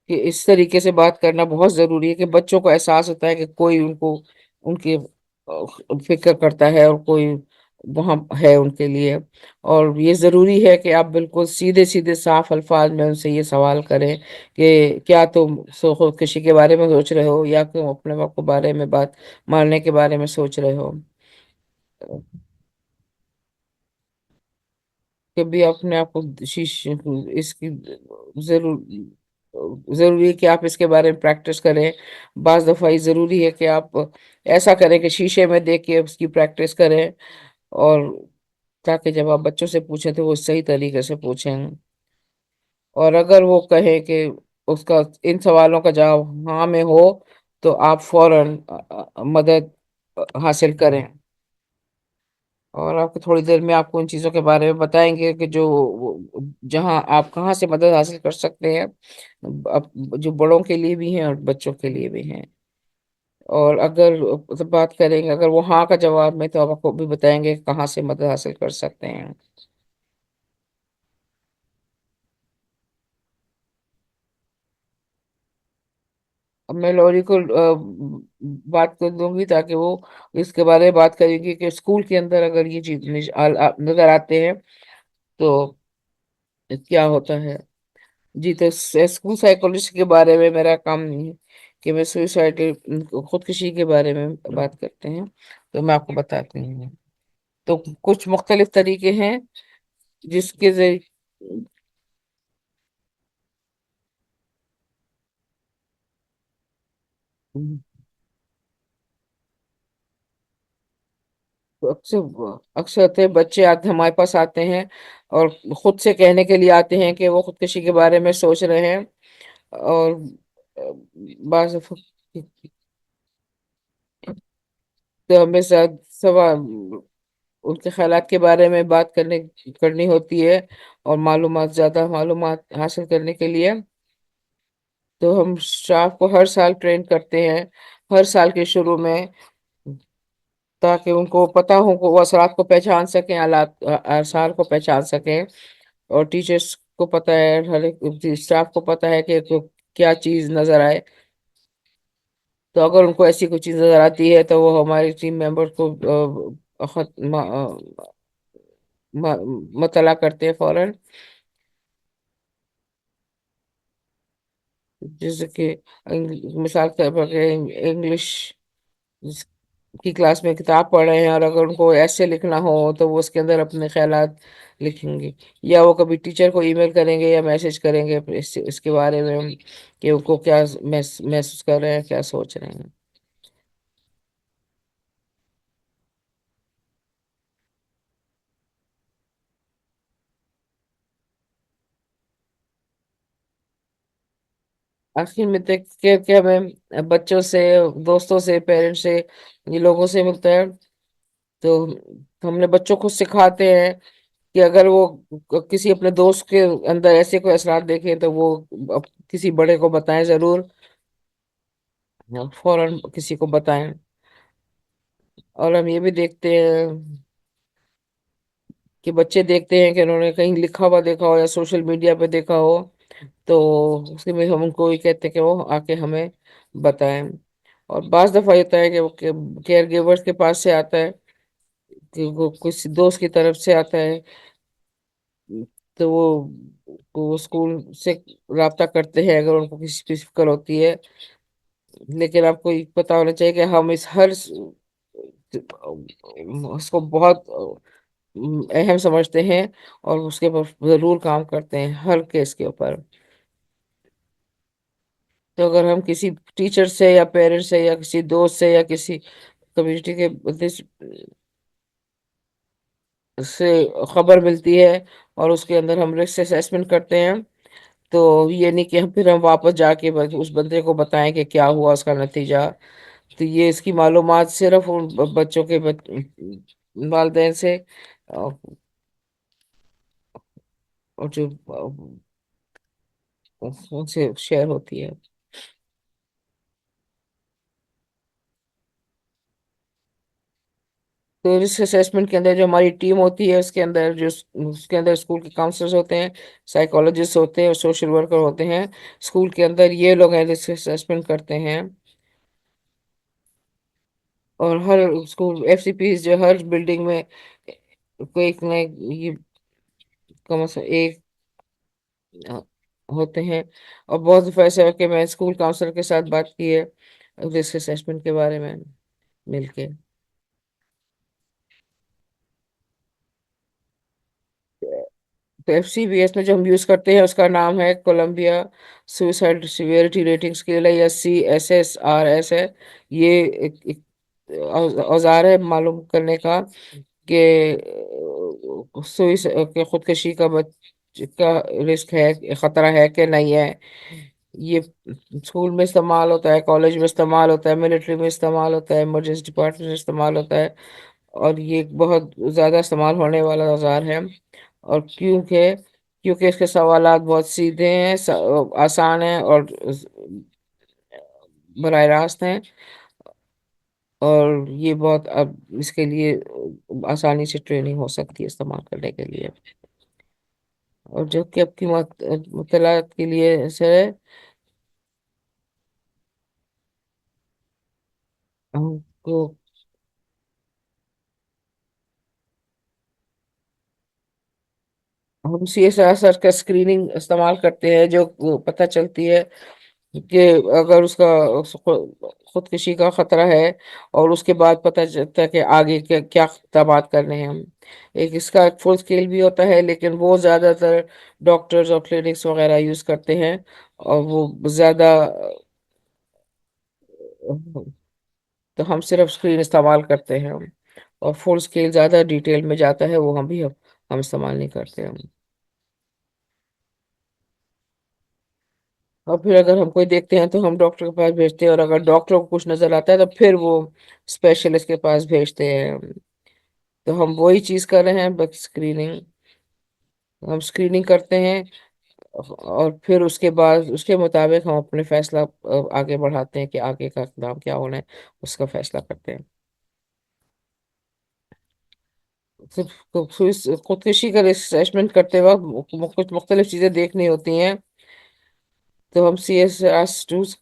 Speaker 1: اس طریقے سے بات کرنا بہت ضروری ہے، کہ بچوں کو احساس ہوتا ہے کہ کوئی ان کی فکر کرتا ہے، اور کوئی وہاں ہے ان کے لیے. اور یہ ضروری ہے کہ آپ بالکل سیدھے سیدھے صاف الفاظ میں ان سے یہ سوال کریں کہ کیا تم خودکشی کے بارے میں سوچ رہے ہو، یا تم اپنے وقت کے بارے میں مارنے کے بارے میں سوچ رہے ہو. کبھی اپنے آپ کو اس کی ضرور ضروری ہے کہ آپ اس کے بارے میں پریکٹس کریں. بعض دفعہ یہ ضروری ہے کہ آپ ایسا کریں کہ شیشے میں دیکھ کے اس کی پریکٹس کریں، اور تاکہ جب آپ بچوں سے پوچھیں تو وہ صحیح طریقے سے پوچھیں. اور اگر وہ کہے کہ اس کا ان سوالوں کا جواب ہاں میں ہو، تو آپ فوراً مدد حاصل کریں. اور آپ کو تھوڑی دیر میں آپ کو ان چیزوں کے بارے میں بتائیں گے کہ جہاں آپ کہاں سے مدد حاصل کر سکتے ہیں، جو بڑوں کے لیے بھی ہیں اور بچوں کے لیے بھی ہیں. اور اگر بات کریں گے، اگر وہ ہاں کا جواب میں، تو آپ کو بھی بتائیں گے کہ کہاں سے مدد حاصل کر سکتے ہیں. اب میں لوری کو بات کر دوں گی، تاکہ وہ اس کے بارے میں بات کرے گی کہ اسکول کے اندر اگر یہ چیز نظر آتے ہیں تو کیا ہوتا ہے. جی، تو اسکول سائیکولوجسٹ کے بارے میں میرا کام نہیں ہے کہ میں سوسائڈ خودکشی کے بارے میں بات کرتے ہیں. تو میں آپ کو بتاتی ہوں. تو کچھ مختلف طریقے ہیں جس کے ذریعے اکثر اکثر ہوتے ہیں بچے آتے ہمارے پاس آتے ہیں اور خود سے کہنے کے لیے آتے ہیں کہ وہ خودکشی کے بارے میں سوچ رہے ہیں. اور بعض تو ہمیں سوال ان کے خیالات کے بارے میں بات کرنی ہوتی ہے، اور زیادہ معلومات حاصل کرنے کے لیے. تو ہم اسٹاف کو ہر سال ٹرین کرتے ہیں، ہر سال کے شروع میں، تاکہ ان کو پتہ ہو کہ وہ اثرات کو پہچان سکیں، آثار کو پہچان سکیں. اور ٹیچرس کو پتہ ہے، ہر ایک اسٹاف کو پتہ ہے کہ کیا چیز نظر آئے. تو اگر ان کو ایسی کوئی چیز نظر آتی ہے تو وہ ہماری ٹیم ممبر کو مطلع کرتے ہیں فوراً. جیسے کہ مثال کے طور پر انگلش کی کلاس میں کتاب پڑھ رہے ہیں، اور اگر ان کو ایسے لکھنا ہو تو وہ اس کے اندر اپنے خیالات لکھیں گے، یا وہ کبھی ٹیچر کو ای میل کریں گے یا میسج کریں گے اس کے بارے میں کہ ان کو کیا محسوس کر رہے ہیں، کیا سوچ رہے ہیں. آخر میں دیکھ کے کہ ہمیں بچوں سے، دوستوں سے، پیرنٹس سے، یہ لوگوں سے ملتا ہے. تو ہم نے بچوں کو سکھاتے ہیں کہ اگر وہ کسی اپنے دوست کے اندر ایسے کوئی اثرات دیکھیں تو وہ کسی بڑے کو بتائیں ضرور، فوراً کسی کو بتائیں. اور ہم یہ بھی دیکھتے ہیں کہ بچے دیکھتے ہیں کہ انہوں نے کہیں لکھا ہوا دیکھا ہو یا سوشل میڈیا پہ دیکھا ہو، تو اس میں ہم ان کو یہ کہتے ہیں کہ وہ آ کے ہمیں بتائیں. اور بعض دفعہ یہ ہوتا ہے کہ وہ کیئر گیورس کے پاس سے آتا ہے، کہ وہ کسی دوست کی طرف سے آتا ہے، تو وہ اسکول سے رابطہ کرتے ہیں اگر ان کو کسی چیز کی فکر ہوتی ہے. لیکن آپ کو یہ پتا ہونا چاہیے کہ ہم اس کو بہت اہم سمجھتے ہیں، اور اس کے اوپر ضرور کام کرتے ہیں ہر کیس کے اوپر. تو اگر ہم کسی ٹیچر سے یا پیرنٹ سے یا کسی دوست سے یا کسی کمیونٹی کے بندے سے خبر ملتی ہے، اور اس کے اندر ہم رسک اسیسمنٹ کرتے ہیں، تو یہ نہیں کہ پھر ہم واپس جا کے اس بندے کو بتائیں کہ کیا ہوا اس کا نتیجہ. تو یہ اس کی معلومات صرف ان بچوں کے والدین سے اور جو ان سے شیئر ہوتی ہے. تو رسک اسیسمنٹ کے اندر جو ہماری ٹیم ہوتی ہے، اس کے اندر اسکول کے کاؤنسلرز ہوتے ہیں، سائیکالوجسٹ ہوتے ہیں اور سوشل ورکر ہوتے ہیں. اسکول کے اندر یہ لوگ ہیں رسک اسیسمنٹ کرتے ہیں. اور ہر اسکول ایف سی پی جو ہر بلڈنگ میں کوئی ایک نہ یہ کم از کم ایک ہوتے ہیں. اور بہت دفعہ ایسا ہے کہ میں اسکول کاؤنسلر کے ساتھ بات کی ہے رسک اسیسمنٹ کے بارے میں مل کے. تو FCBS میں جو ہم یوز کرتے ہیں اس کا نام ہے Columbia suicide severity rating scale ہے، یا CSSRS ہے۔ یہ ایک اوزار ہے معلوم کرنے کا کہ کہ خودکشی کا رسک ہے، خطرہ ہے کہ نہیں ہے۔ یہ اسکول میں استعمال ہوتا ہے، کالج میں استعمال ہوتا ہے، ملٹری میں استعمال ہوتا ہے، ایمرجنسی ڈپارٹمنٹ میں استعمال ہوتا ہے، اور یہ بہت زیادہ استعمال ہونے والا اوزار ہے۔ اور کیونکہ اس کے سوالات بہت سیدھے ہیں، آسان ہیں اور براہ راست ہیں، اور یہ بہت اب اس کے لیے آسانی سے ٹریننگ ہو سکتی ہے استعمال کرنے کے لیے۔ اور جو کہ آپ کی مطالعات کے لیے سر ہے، ہم کو ہم CSR کا اسکریننگ استعمال کرتے ہیں، جو پتہ چلتی ہے کہ اگر اس کا خودکشی کا خطرہ ہے، اور اس کے بعد پتہ چلتا ہے کہ آگے کیا اقدامات کرنے ہیں ہم۔ اس کا ایک فل اسکیل بھی ہوتا ہے، لیکن وہ زیادہ تر ڈاکٹرز اور کلینکس وغیرہ یوز کرتے ہیں، اور وہ زیادہ تو ہم صرف اسکرین استعمال کرتے ہیں، اور فل اسکیل زیادہ ڈیٹیل میں جاتا ہے وہ ہم استعمال نہیں کرتے ہم۔ اور پھر اگر ہم کوئی دیکھتے ہیں تو ہم ڈاکٹر کے پاس بھیجتے ہیں، اور اگر ڈاکٹر کو کچھ نظر آتا ہے تو پھر وہ اسپیشلسٹ کے پاس بھیجتے ہیں۔ تو ہم وہی چیز کر رہے ہیں، بس اسکریننگ، ہم اسکریننگ کرتے ہیں، اور پھر اس کے بعد اس کے مطابق ہم اپنے فیصلہ آگے بڑھاتے ہیں کہ آگے کا اقدام کیا ہونا ہے، اس کا فیصلہ کرتے ہیں۔ صرف خودکشی کا اسسمنٹ کرتے وقت کچھ مختلف چیزیں دیکھنی ہوتی ہیں، تو ہم CSR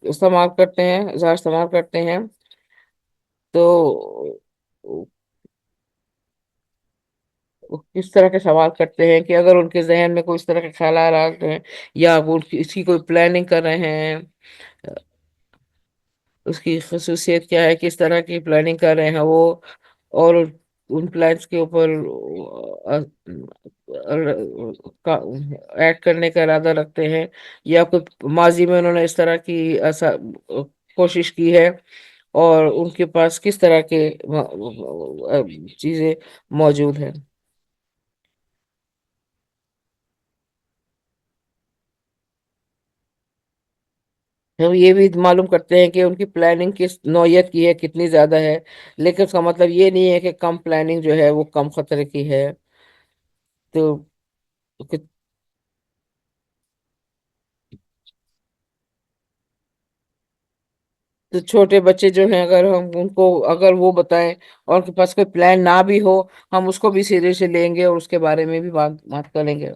Speaker 1: استعمال کرتے ہیں، استعمال کرتے ہیں۔ تو وہ کس طرح کے سوال کرتے ہیں کہ اگر ان کے ذہن میں کوئی اس طرح کے خیالات ہیں، یا وہ اس کی کوئی پلاننگ کر رہے ہیں، اس کی خصوصیت کیا ہے، کس طرح کی پلاننگ کر رہے ہیں وہ، اور ان پلانس کے اوپر ایڈ کرنے کا ارادہ رکھتے ہیں، یا کوئی ماضی میں انہوں نے اس طرح کی کوشش کی ہے، اور ان کے پاس کس طرح کے چیزیں موجود ہیں۔ ہم یہ بھی معلوم کرتے ہیں کہ ان کی پلاننگ کس نوعیت کی ہے، کتنی زیادہ ہے، لیکن اس کا مطلب یہ نہیں ہے کہ کم پلاننگ جو ہے وہ کم خطرے کی ہے۔ تو تو چھوٹے بچے جو ہیں، اگر ہم ان کو اگر وہ بتائیں اور ان کے پاس کوئی پلان نہ بھی ہو، ہم اس کو بھی سیریے سے لیں گے اور اس کے بارے میں بھی بات کریں گے۔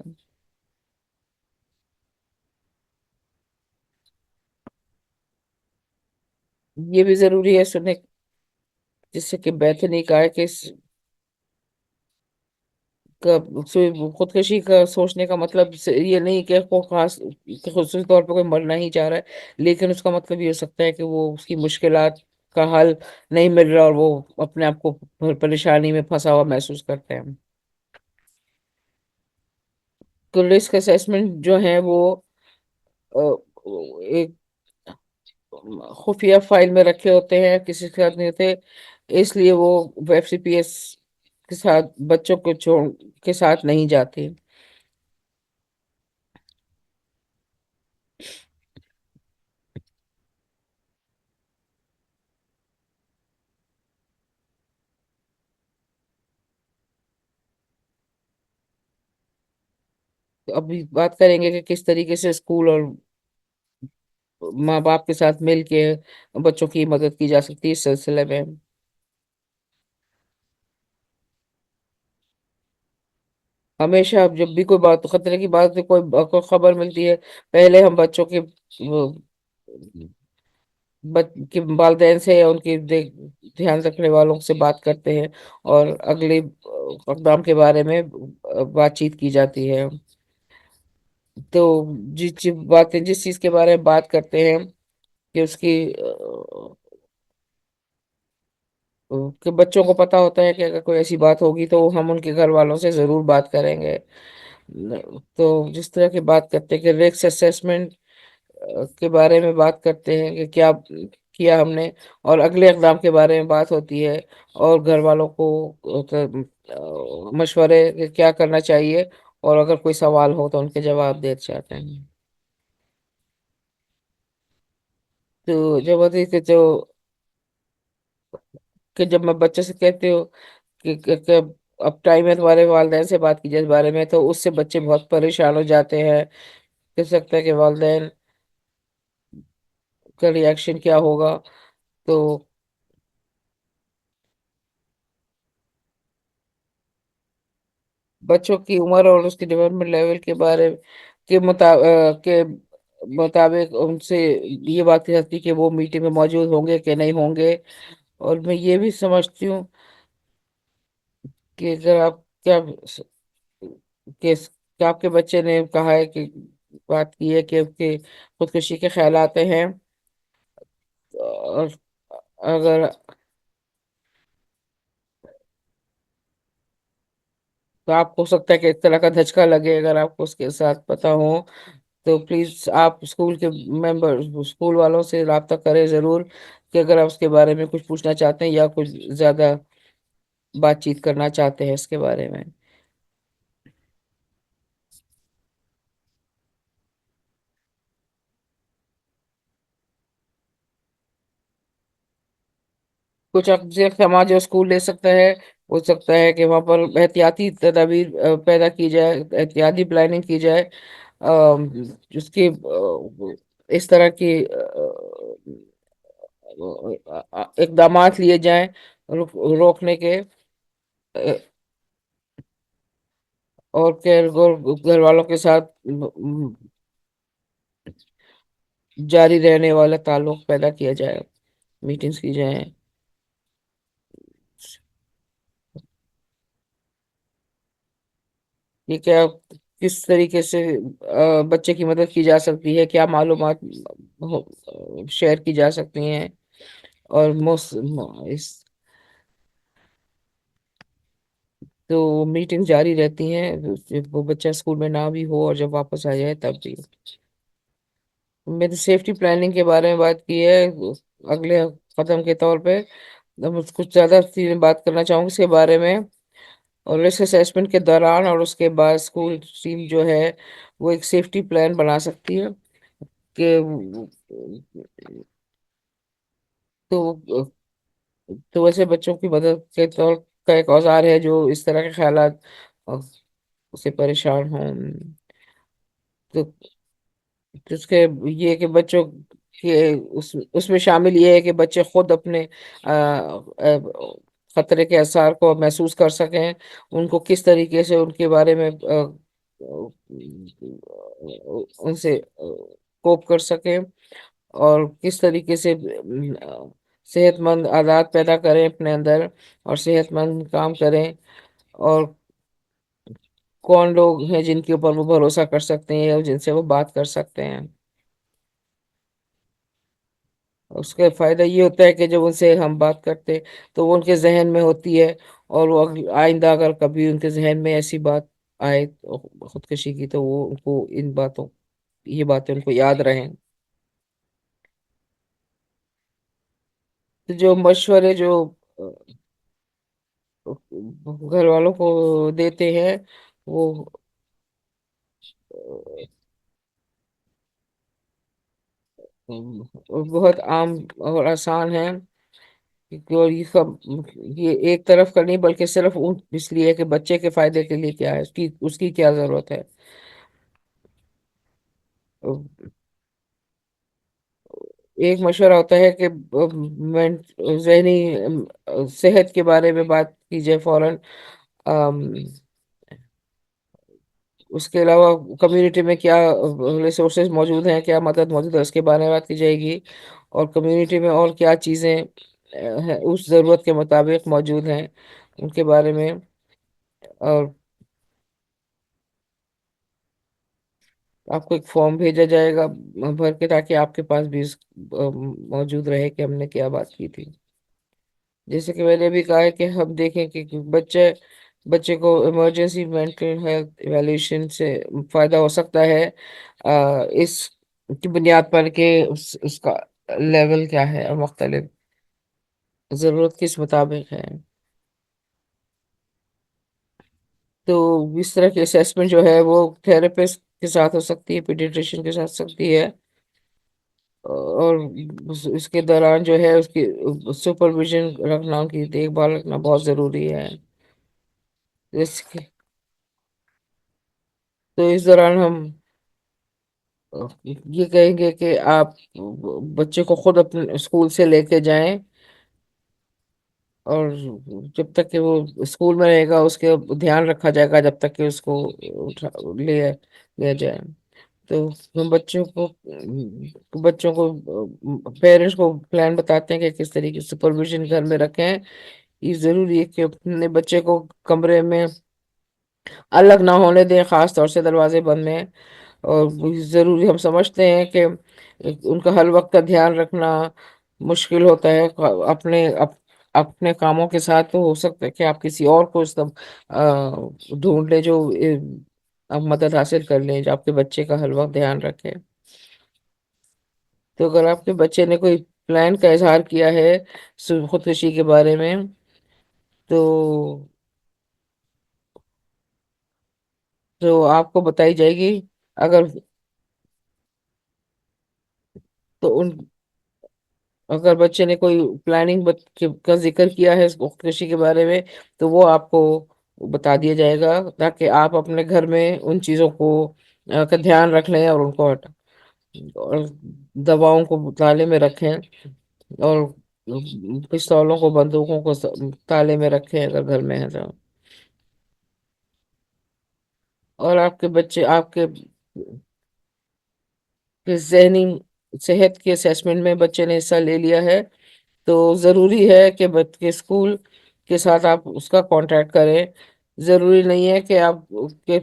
Speaker 1: یہ بھی ضروری ہے سننے، جس سے کہ بیتھنی کا ہے کہ خودکشی کا سوچنے کا مطلب یہ نہیں کہ وہ خاص کہ خصوصی طور پہ کوئی مرنا ہی چاہ رہا ہے، لیکن اس کا مطلب یہ ہو سکتا ہے کہ وہ اس کی مشکلات کا حل نہیں مل رہا، اور وہ اپنے آپ کو پریشانی میں پھنسا ہوا محسوس کرتے ہیں۔ تو رسک اسیسمنٹ جو ہیں وہ آ، ایک خفیہ فائل میں رکھے ہوتے ہیں، کسی کے ساتھ نہیں ہوتے، اس لیے وہ FCPS کے ساتھ بچوں کو کے ساتھ نہیں جاتی۔ تو ابھی بات کریں گے کہ کس طریقے سے اسکول اور ماں باپ کے ساتھ مل کے بچوں کی مدد کی جا سکتی ہے اس سلسلے میں۔ ہمیشہ جب بھی کوئی بات خطرے کی بات کوئی خبر ملتی ہے، پہلے ہم بچوں کے کے والدین سے یا ان کی دھیان رکھنے والوں سے بات کرتے ہیں، اور اگلے اقدام کے بارے میں بات چیت کی جاتی ہے۔ تو جس چیز کے بارے میں بات کرتے ہیں کہ اس کی کہ بچوں کو پتا ہوتا ہے کہ اگر کوئی ایسی بات ہوگی تو ہم ان کے گھر والوں سے ضرور بات کریں گے، تو جس طرح کی بات کرتے ہیں کہ رسک اسیسمنٹ کے بارے میں بات کرتے ہیں کہ کیا کیا ہم نے، اور اگلے اقدام کے بارے میں بات ہوتی ہے، اور گھر والوں کو مشورے کہ کیا کرنا چاہیے، اور اگر کوئی سوال ہو تو ان کے جواب دے چاہتے ہیں. تو جب ہوتی کہ جو کہ جب میں بچے سے کہتی ہوں کہ اب ٹائم ہے تمہارے والدین سے بات کیجیے اس بارے میں، تو اس سے بچے بہت پریشان ہو جاتے ہیں. کہہ سکتے ہیں کہ والدین کا ریئیکشن کیا ہوگا. تو بچوں کی عمر اور اس کی ڈیولپمنٹ لیول کے بارے کے مطابق ان سے یہ بات کی جاتی ہے کہ وہ میٹنگ میں موجود ہوں گے کہ نہیں ہوں گے. اور میں یہ بھی سمجھتی ہوں کہ اگر آپ کہ کہ آپ کے بچے نے کہا ہے کہ بات کی ہے کہ خودکشی کے خیالات ہیں، اور اگر تو آپ کو ہو سکتا ہے کہ اس طرح کا دھچکا لگے اگر آپ کو اس کے ساتھ پتا ہو، تو پلیز آپ اسکول کے اسکول والوں سے رابطہ کریں ضرور، کہ اگر آپ اس کے بارے میں کچھ پوچھنا چاہتے ہیں یا کچھ زیادہ بات چیت کرنا چاہتے ہیں اس کے بارے میں. کچھ اقدامات جو اسکول لے سکتا ہے، ہو سکتا ہے کہ وہاں پر احتیاطی تدابیر پیدا کی جائے، احتیاطی پلاننگ کی جائے، جس کی اس طرح کی اقدامات لیے جائیں روکنے کے، اور گھر والوں کے ساتھ جاری رہنے والا تعلق پیدا کیا جائے، میٹنگز کی جائیں. یہ کیا کس طریقے سے بچے کی مدد کی جا سکتی ہے، کیا معلومات شیئر کی جا سکتی ہیں، اور اس تو میٹنگ جاری رہتی ہیں جب وہ بچہ اسکول میں نہ بھی ہو اور جب واپس آ جائے تب بھی. میں نے سیفٹی پلاننگ کے بارے میں بات کی ہے اگلے قدم کے طور پہ. اب کچھ زیادہ چیزیں بات کرنا چاہوں گی اس کے بارے میں. اور رسک اسیسمنٹ کے دوران اور اس کے بعد اسکول ٹیم جو ہے وہ ایک سیفٹی پلان بنا سکتی ہے کہ تو تو ویسے بچوں کی مدد کے طور کا ایک اوزار ہے جو اس طرح کے خیالات اسے پریشان ہوں. تو اس کے یہ کہ بچوں کے اس میں شامل یہ ہے کہ بچے خود اپنے آ، آ، خطرے کے آثار کو محسوس کر سکیں، ان کو کس طریقے سے ان کے بارے میں ان سے کوپ کر سکیں، اور کس طریقے سے صحت مند عادات پیدا کریں اپنے اندر، اور صحت مند کام کریں، اور کون لوگ ہیں جن کے اوپر وہ بھروسہ کر سکتے ہیں اور جن سے وہ بات کر سکتے ہیں. اس کا فائدہ یہ ہوتا ہے کہ جب ان سے ہم بات کرتے تو وہ ان کے ذہن میں ہوتی ہے، اور وہ آئندہ اگر کبھی ان کے ذہن میں ایسی بات آئے خودکشی کی، تو وہ ان کو یہ باتیں ان کو یاد رہیں. تو جو مشورے جو گھر والوں کو دیتے ہیں وہ بہت عام اور آسان ہے، اور یہ سب یہ ایک طرف کا نہیں بلکہ صرف اس لیے کہ بچے کے فائدے کے لیے کیا ہے، اس کی کیا ضرورت ہے. ایک مشورہ ہوتا ہے کہ ذہنی صحت کے بارے میں بات کی جائے فوراً. آم، اس کے علاوہ کمیونٹی میں کیا ریسورسز موجود ہیں، کیا مدد موجود ہے، اس کے بارے میں بات کی جائے گی. اور کمیونٹی میں اور کیا چیزیں اس ضرورت کے مطابق موجود ہیں ان کے بارے میں. اور آپ کو ایک فارم بھیجا جائے گا بھر کے، تاکہ آپ کے پاس بھی موجود رہے کہ ہم نے کیا بات کی تھی. جیسے کہ میں نے بھی کہا ہے کہ ہم دیکھیں کہ بچے بچے کو ایمرجنسی مینٹل ہیلتھ ایویلیوشن سے فائدہ ہو سکتا ہے، اس کی بنیاد پر کہ اس کا لیول کیا ہے اور مختلف ضرورت کس مطابق ہے۔ تو اس طرح کی اسیسمنٹ جو ہے وہ تھراپسٹ کے ساتھ ہو سکتی ہے، پیڈیٹریشین کے ساتھ سکتی ہے، اور اس کے دوران جو ہے اس کی سپرویژن رکھنا، ان کی دیکھ بھال رکھنا بہت ضروری ہے۔ جیسے کہ تو اس دوران ہم یہ کہیں گے کہ آپ بچے کو خود اپنے اسکول سے لے کے جائیں، اور جب تک کہ وہ اسکول میں رہے گا اس کے دھیان رکھا جائے گا، جب تک کہ اس کو لے لیا جائے۔ تو ہم بچوں کو پیرنٹس کو پلان بتاتے ہیں کہ کس طریقے سے سپرویژن گھر میں رکھیں۔ یہ ضروری ہے کہ اپنے بچے کو کمرے میں الگ نہ ہونے دیں، خاص طور سے دروازے بند میں۔ اور ضروری ہم سمجھتے ہیں کہ ان کا ہر وقت کا دھیان رکھنا مشکل ہوتا ہے، اپنے کاموں کے ساتھ تو ہو سکتا ہے کہ آپ کسی اور کو ڈھونڈ لیں جو آپ مدد حاصل کر لیں، جو آپ کے بچے کا ہر وقت دھیان رکھے۔ تو اگر آپ کے بچے نے کوئی پلان کا اظہار کیا ہے خودکشی کے بارے میں، تو آپ کو بتائی جائے گی۔ اگر تو ان اگر بچے نے کوئی پلاننگ کا ذکر کیا ہے خودکشی کے بارے میں، تو وہ آپ کو بتا دیا جائے گا، تاکہ آپ اپنے گھر میں ان چیزوں کا دھیان رکھ لیں، اور ان کو اور دواؤں کو تالے میں رکھیں، اور پستولوں کو، بندوقوں کو تالے میں رکھیں اگر گھر میں ہے تو۔ اور آپ کے بچے آپ کے ذہنی صحت کے اسیسمنٹ میں بچے نے حصہ لے لیا ہے، تو ضروری ہے کہ کے اسکول کے ساتھ آپ اس کا کانٹیکٹ کریں۔ ضروری نہیں ہے کہ آپ کہ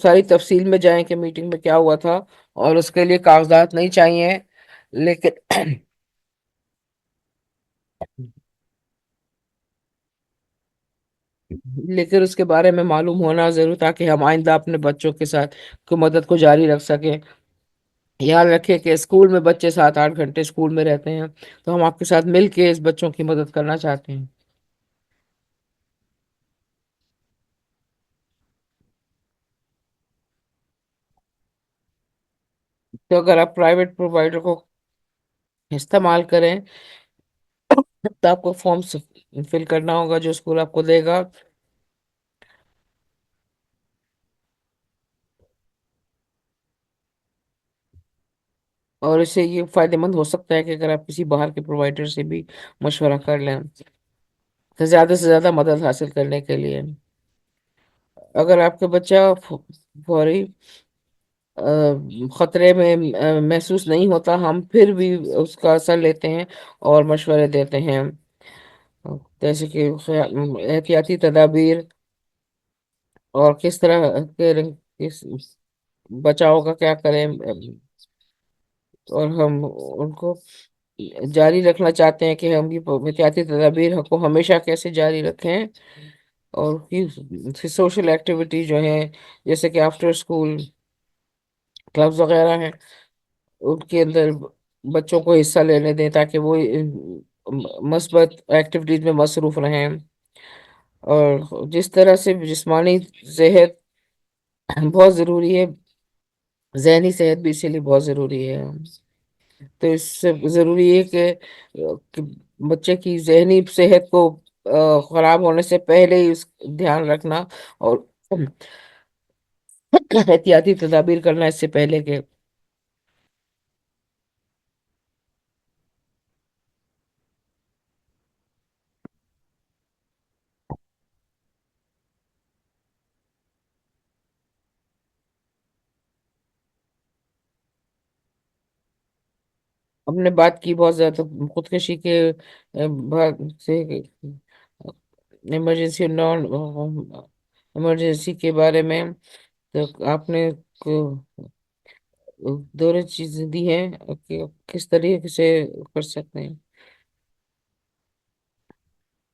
Speaker 1: ساری تفصیل میں جائیں کہ میٹنگ میں کیا ہوا تھا، اور اس کے لیے کاغذات نہیں چاہیے، لیکن اس کے بارے میں معلوم ہونا ضرور، تاکہ ہم آئندہ اپنے بچوں کے ساتھ کو مدد کو جاری رکھ سکیں۔ یاد رکھیں کہ اسکول میں بچے 7-8 گھنٹے اسکول میں رہتے ہیں، تو ہم آپ کے ساتھ مل کے اس بچوں کی مدد کرنا چاہتے ہیں۔ تو اگر آپ پرائیویٹ پرووائڈر کو استعمال کریں، تو آپ کو فارمز فل کرنا ہوگا جو اسکول آپ کو دے گا۔ اور اس سے یہ فائدہ مند ہو سکتا ہے کہ اگر آپ کسی باہر کے پرووائڈر سے بھی مشورہ کر لیں، تو زیادہ سے زیادہ مدد حاصل کرنے کے لیے۔ اگر آپ کا بچہ فوری خطرے میں محسوس نہیں ہوتا، ہم پھر بھی اس کا اثر لیتے ہیں اور مشورے دیتے ہیں، جیسے کہ احتیاطی تدابیر، اور کس طرح کس بچاؤ کا کیا کریں، اور ہم ان کو جاری رکھنا چاہتے ہیں کہ ہم یہ احتیاطی تدابیر کو ہمیشہ کیسے جاری رکھیں، اور سوشل ایکٹیویٹی جو ہیں، جیسے کہ آفٹر اسکول کلبز وغیرہ ہیں، ان کے اندر بچوں کو حصہ لینے دیں، تاکہ وہ مثبت ایکٹیویٹیز میں مصروف رہیں۔ اور جس طرح سے جسمانی صحت بہت ضروری ہے، ذہنی صحت بھی اسی لیے بہت ضروری ہے۔ تو اس سے ضروری ہے کہ بچے کی ذہنی صحت کو خراب ہونے سے پہلے ہی دھیان رکھنا، اور احتیاطی تدابیر کرنا اس سے پہلے کہ ہم نے بات کی بہت زیادہ خودکشی کے بات سے، ایمرجنسی نان ایمرجنسی کے بارے میں، تو آپ نے دونوں چیزیں دی ہیں کہ کس طریقے سے کر سکتے ہیں۔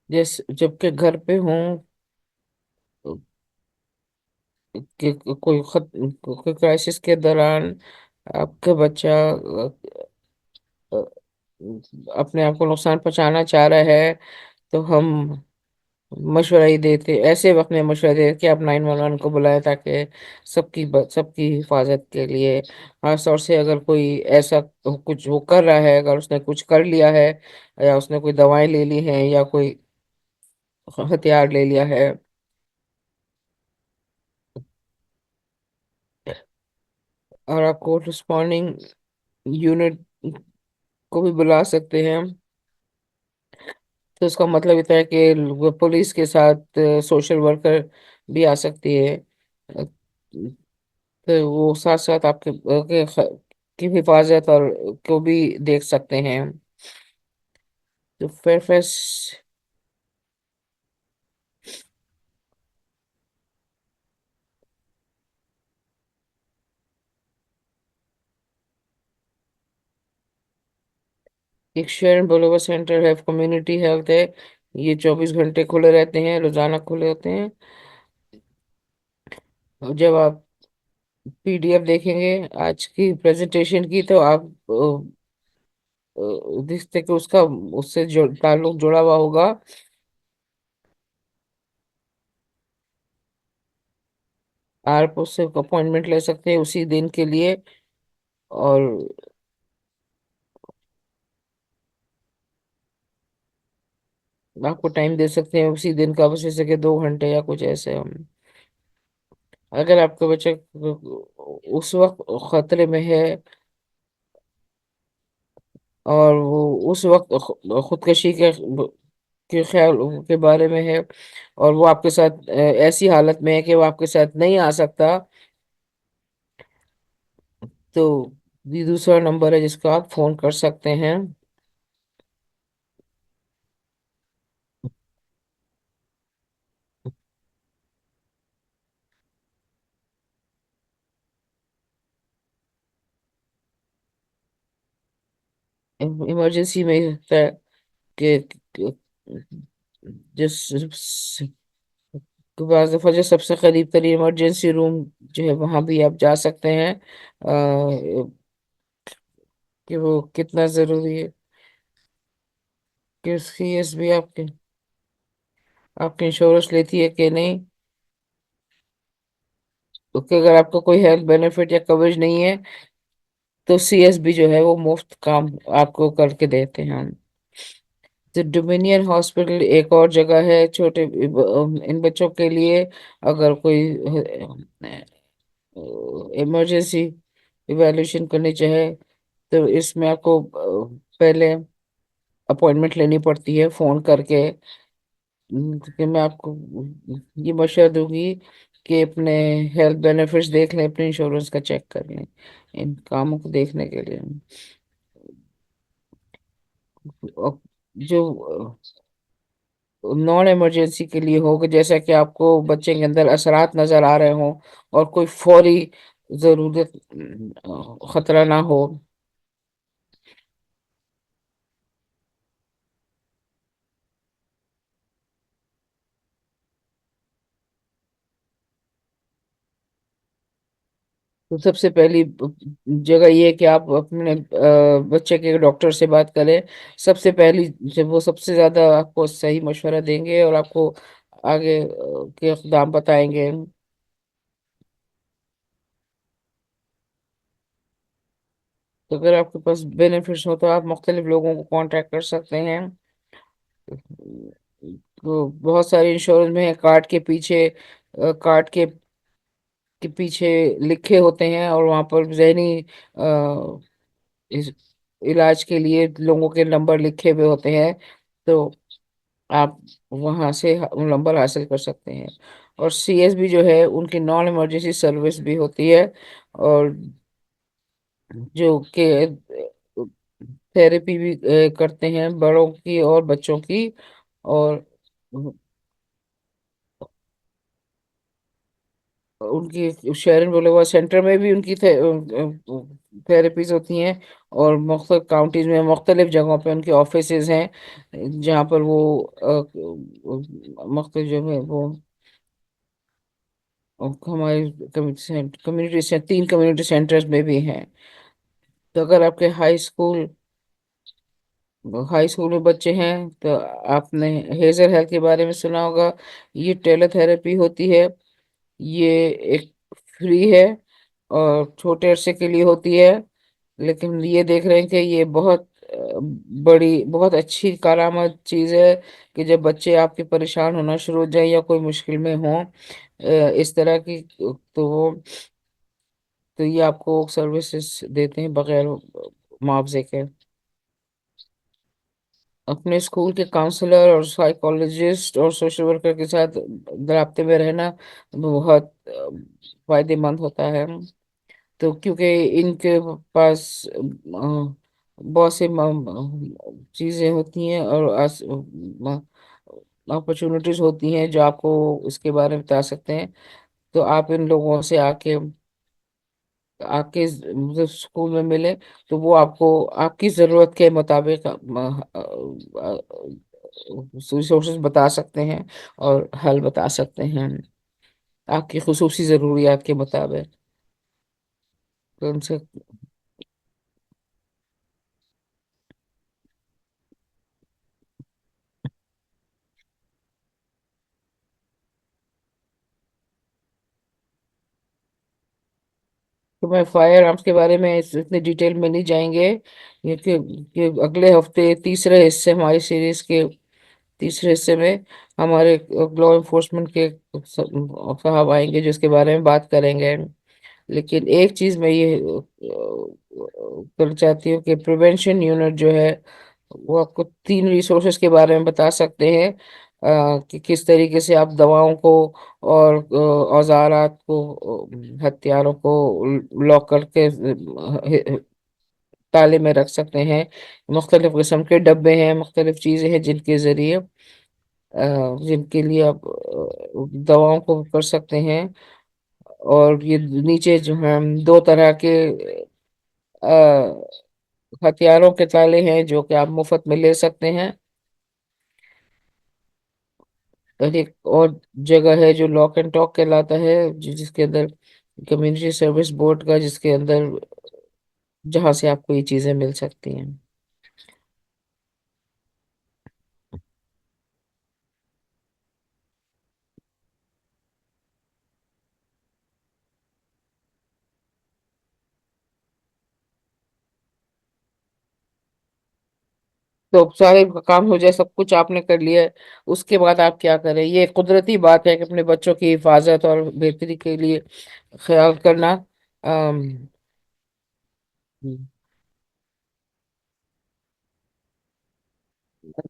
Speaker 1: جبکہ گھر پہ ہوں کہ کوئی کرائسس کے دوران آپ کا بچہ اپنے آپ کو نقصان پہنچانا چاہ رہا ہے، تو ہم مشورہ ہی دیتے، ایسے وقت میں مشورہ دیتے کہ آپ 911 کو بلائیں، تاکہ سب کی حفاظت کے لیے، خاص طور سے اگر کوئی ایسا کچھ وہ کر رہا ہے، اگر اس نے کچھ کر لیا ہے، یا اس نے کوئی دوائیں لے لی ہیں، یا کوئی ہتھیار لے لیا ہے، اور آپ کو رسپونڈنگ یونٹ کو بھی بلا سکتے ہیں. تو اس کا مطلب یہ ہے کہ وہ پولیس کے ساتھ سوشل ورکر بھی آ سکتی ہے. تو وہ ساتھ ساتھ آپ کی حفاظت اور کو بھی دیکھ سکتے ہیں. تو فیئرفیس ایک شیئر بلوور سینٹر ہے، کمیونٹی ہیلتھ ہے. یہ 24 گھنٹے کھلے رہتے ہیں، روزانہ کھلے ہوتے ہیں. اور جب آپ PDF دیکھیں گے آج کی پریزنٹیشن کی، تو آپ دیکھتے کہ اس سے جو تعلق جڑا ہوا ہوگا. آپ اس سے اپوائنٹمنٹ لے سکتے ہیں اسی دن کے لیے، اور آپ کو ٹائم دے سکتے ہیں اسی دن کا، بس جیسے کہ 2 گھنٹے یا کچھ ایسے. ہم اگر آپ کا بچہ اس وقت خطرے میں ہے، اور وہ اس وقت خودکشی کے خیال کے بارے میں ہے، اور وہ آپ کے ساتھ ایسی حالت میں ہے کہ وہ آپ کے ساتھ نہیں آ سکتا، تو یہ دوسرا نمبر ہے جس کو آپ فون کر سکتے ہیں. ایمرجنسی میں یہ ہوتا ہے کہ جس بعض دفعہ جو سب سے قریب ترین ایمرجنسی روم جو ہے، وہاں بھی آپ جا سکتے ہیں. کہ وہ کتنا ضروری ہے کہ اس کی ایس بھی آپ کی انشورنس لیتی ہے کہ نہیں. کیونکہ اگر آپ کو کوئی ہیلتھ بینیفٹ یا کوریج نہیں ہے، تو CS بھی جو ہے وہ مفت کام آپ کو کر کے دیتے ہیں. تو ڈومینین ہاسپٹل ایک اور جگہ ہے چھوٹے ان بچوں کے لیے. اگر کوئی ایمرجنسی ایویلویشن کرنی چاہے، تو اس میں آپ کو پہلے اپوائنٹمنٹ لینی پڑتی ہے فون کر کے. کہ میں آپ کو یہ مشورہ دوں گی کہ اپنے ہیلتھ بینیفٹس دیکھ لیں، اپنے انشورنس کا چیک کر لیں ان کاموں کو دیکھنے کے لیے. اور جو نان ایمرجنسی کے لیے ہوگا، جیسا کہ آپ کو بچے کے اندر اثرات نظر آ رہے ہوں، اور کوئی فوری ضرورت خطرہ نہ ہو. تو سب سے پہلی جگہ یہ ہے کہ آپ اپنے بچے کے ڈاکٹر سے بات کریں. سب سے پہلی جب وہ سب سے زیادہ آپ کو صحیح مشورہ دیں گے، اور آپ کو آگے کے اقدام بتائیں گے. تو اگر آپ کے پاس بینیفٹس ہو، تو آپ مختلف لوگوں کو کانٹیکٹ کر سکتے ہیں. تو بہت سارے انشورنس میں کارڈ کے پیچھے کے پیچھے لکھے ہوتے ہیں، اور وہاں پر ذہنی اس- علاج کے لیے لوگوں کے نمبر لکھے ہوئے ہوتے ہیں. تو آپ وہاں سے نمبر حاصل کر سکتے ہیں. اور CS بھی جو ہے ان کی نان ایمرجنسی سروس بھی ہوتی ہے، اور جو کہ تھراپی بھی کرتے ہیں بڑوں کی اور بچوں کی. اور ان کی شیرن بولیوارڈ سینٹر میں بھی ان کی تھراپیز ہوتی ہیں، اور مختلف کاؤنٹیز میں مختلف جگہوں پہ ان کے آفیسز ہیں، جہاں پر وہ مختلف جو ہے وہ ہمارے کمیونٹی سے 3 کمیونٹی سینٹرز میں بھی ہیں۔ تو اگر آپ کے ہائی اسکول میں بچے ہیں تو آپ نے ہیزر ہیلتھ کے بارے میں سنا ہوگا۔ یہ ٹیلی تھراپی ہوتی ہے، یہ ایک فری ہے اور چھوٹے عرصے کے لیے ہوتی ہے، لیکن یہ دیکھ رہے ہیں کہ یہ بہت بڑی بہت اچھی کارآمد چیز ہے کہ جب بچے آپ کے پریشان ہونا شروع ہو جائیں یا کوئی مشکل میں ہوں اس طرح کی، تو یہ آپ کو سروسز دیتے ہیں بغیر معاوضے کے۔ اپنے اسکول کے کاؤنسلر اور سائیکالوجسٹ اور سوشل ورکر کے ساتھ رابطے میں رہنا بہت فائدے مند ہوتا ہے، تو کیونکہ ان کے پاس بہت سے چیزیں ہوتی ہیں اور اپرچونٹیز ہوتی ہیں جو آپ کو اس کے بارے میں بتا سکتے ہیں۔ تو آپ ان لوگوں سے آ کے جب اسکول میں ملے تو وہ آپ کو آپ کی ضرورت کے مطابق ریسورسز بتا سکتے ہیں اور حل بتا سکتے ہیں آپ کی خصوصی ضروریات کے مطابق۔ تو ان سے تو میں فائر آرمس کے بارے میں اتنے ڈیٹیل میں نہیں جائیں گے، کہ اگلے ہفتے تیسرے حصے ہماری سیریز کے تیسرے حصے میں ہمارے لا انفورسمنٹ کے صاحب آئیں گے جو اس کے بارے میں بات کریں گے۔ لیکن ایک چیز میں یہ کرنا چاہتی ہوں کہ پریونشن یونٹ جو ہے وہ آپ کو 3 ریسورسز کے بارے میں بتا سکتے ہیں، کہ کس طریقے سے آپ دواؤں کو اور اوزارات کو، ہتھیاروں کو لاک کر کے تالے میں رکھ سکتے ہیں۔ مختلف قسم کے ڈبے ہیں، مختلف چیزیں ہیں جن کے لیے آپ دواؤں کو کر سکتے ہیں۔ اور یہ نیچے جو ہیں 2 طرح کے آ، ہتھیاروں کے تالے ہیں جو کہ آپ مفت میں لے سکتے ہیں، اور ایک اور جگہ ہے جو لاک اینڈ ٹاک کہلاتا ہے، جس کے اندر کمیونٹی سروس بورڈ کا، جس کے اندر جہاں سے آپ کو یہ چیزیں مل سکتی ہیں۔ تو سارے کام ہو جائے، سب کچھ آپ نے کر لیا ہے، اس کے بعد آپ کیا کریں؟ یہ قدرتی بات ہے کہ اپنے بچوں کی حفاظت اور بہتری کے لیے خیال کرنا۔ آم،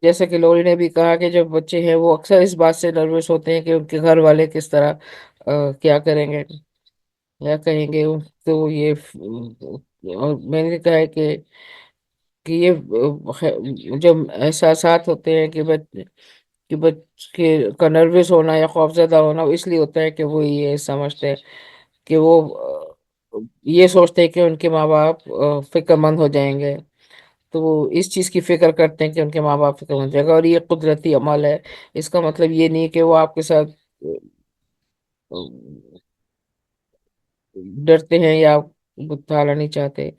Speaker 1: جیسے کہ لوری نے بھی کہا کہ جو بچے ہیں وہ اکثر اس بات سے نروس ہوتے ہیں کہ ان کے گھر والے کس طرح کیا کریں گے یا کہیں گے، تو یہ اور میں نے کہا ہے کہ یہ جو احساسات ہوتے ہیں کہ بچے کا نروس ہونا یا خوفزدہ ہونا، وہ اس لیے ہوتا ہے کہ وہ یہ سمجھتے ہیں کہ وہ یہ سوچتے ہیں کہ ان کے ماں باپ فکر مند ہو جائیں گے، تو وہ اس چیز کی فکر کرتے ہیں کہ ان کے ماں باپ فکر مند ہو جائے گا، اور یہ قدرتی عمل ہے۔ اس کا مطلب یہ نہیں کہ وہ آپ کے ساتھ ڈرتے ہیں یا بتانا نہیں چاہتے۔